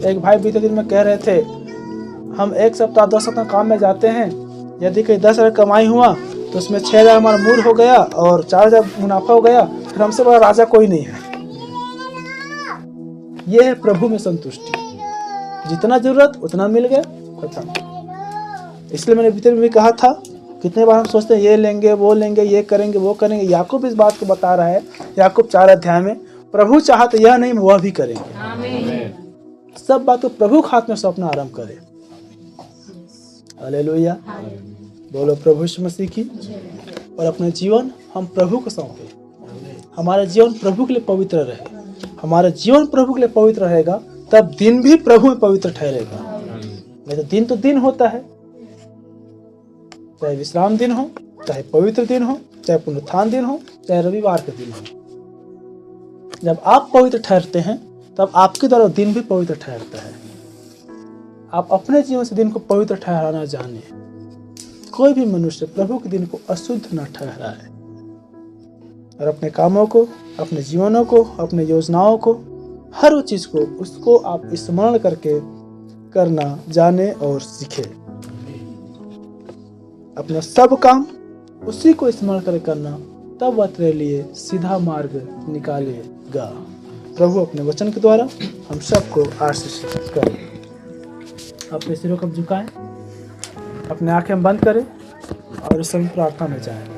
एक भाई बीते दिन में कह रहे थे, हम 1 सप्ताह 2 सप्ताह काम में जाते हैं, यदि कहीं 10,000 कमाई हुआ तो उसमें 6,000 हमारा मूल हो गया और 4,000 मुनाफा हो गया, फिर हमसे बड़ा राजा कोई नहीं है। यह है प्रभु में संतुष्टि, जितना जरूरत उतना मिल गया, खत्म। इसलिए मैंने भीतर में भी कहा था, कितने बार हम सोचते हैं ये लेंगे वो लेंगे, ये करेंगे वो करेंगे। याकूब इस बात को बता रहा है, याकूब 4 अध्याय में, प्रभु चाहा तो यह नहीं वह भी करेंगे। सब बात को प्रभु के हाथ में सौंपना आरंभ करें। हालेलुया। बोलो प्रभु यीशु मसीह की। और अपने जीवन हम प्रभु को सौंपे, हमारा जीवन प्रभु के लिए पवित्र रहे। हमारा जीवन प्रभु के लिए पवित्र रहेगा, तब दिन भी प्रभु में पवित्र ठहरेगा। नहीं तो दिन होता है, चाहे विश्राम दिन हो, चाहे पवित्र दिन हो, चाहे पुनरुत्थान दिन हो, चाहे रविवार के दिन हो। जब आप पवित्र ठहरते हैं तब आपके द्वारा दिन भी पवित्र ठहरता है। आप अपने जीवन से दिन को पवित्र ठहराना जाने। कोई भी मनुष्य प्रभु के दिन को अशुद्ध न ठहराए, और अपने कामों को, अपने जीवनों को, अपने योजनाओं को, हर वो चीज को, उसको आप स्मरण करके करना जाने और सीखे। अपना सब काम उसी को स्मरण करके करना, तब वह तेरे लिए सीधा मार्ग निकालेगा। प्रभु अपने वचन के द्वारा हम सबको आशीषित करें। अपने सिरों को झुकाएं, अपने आंखें बंद करें और इस समय प्रार्थना में जाएं।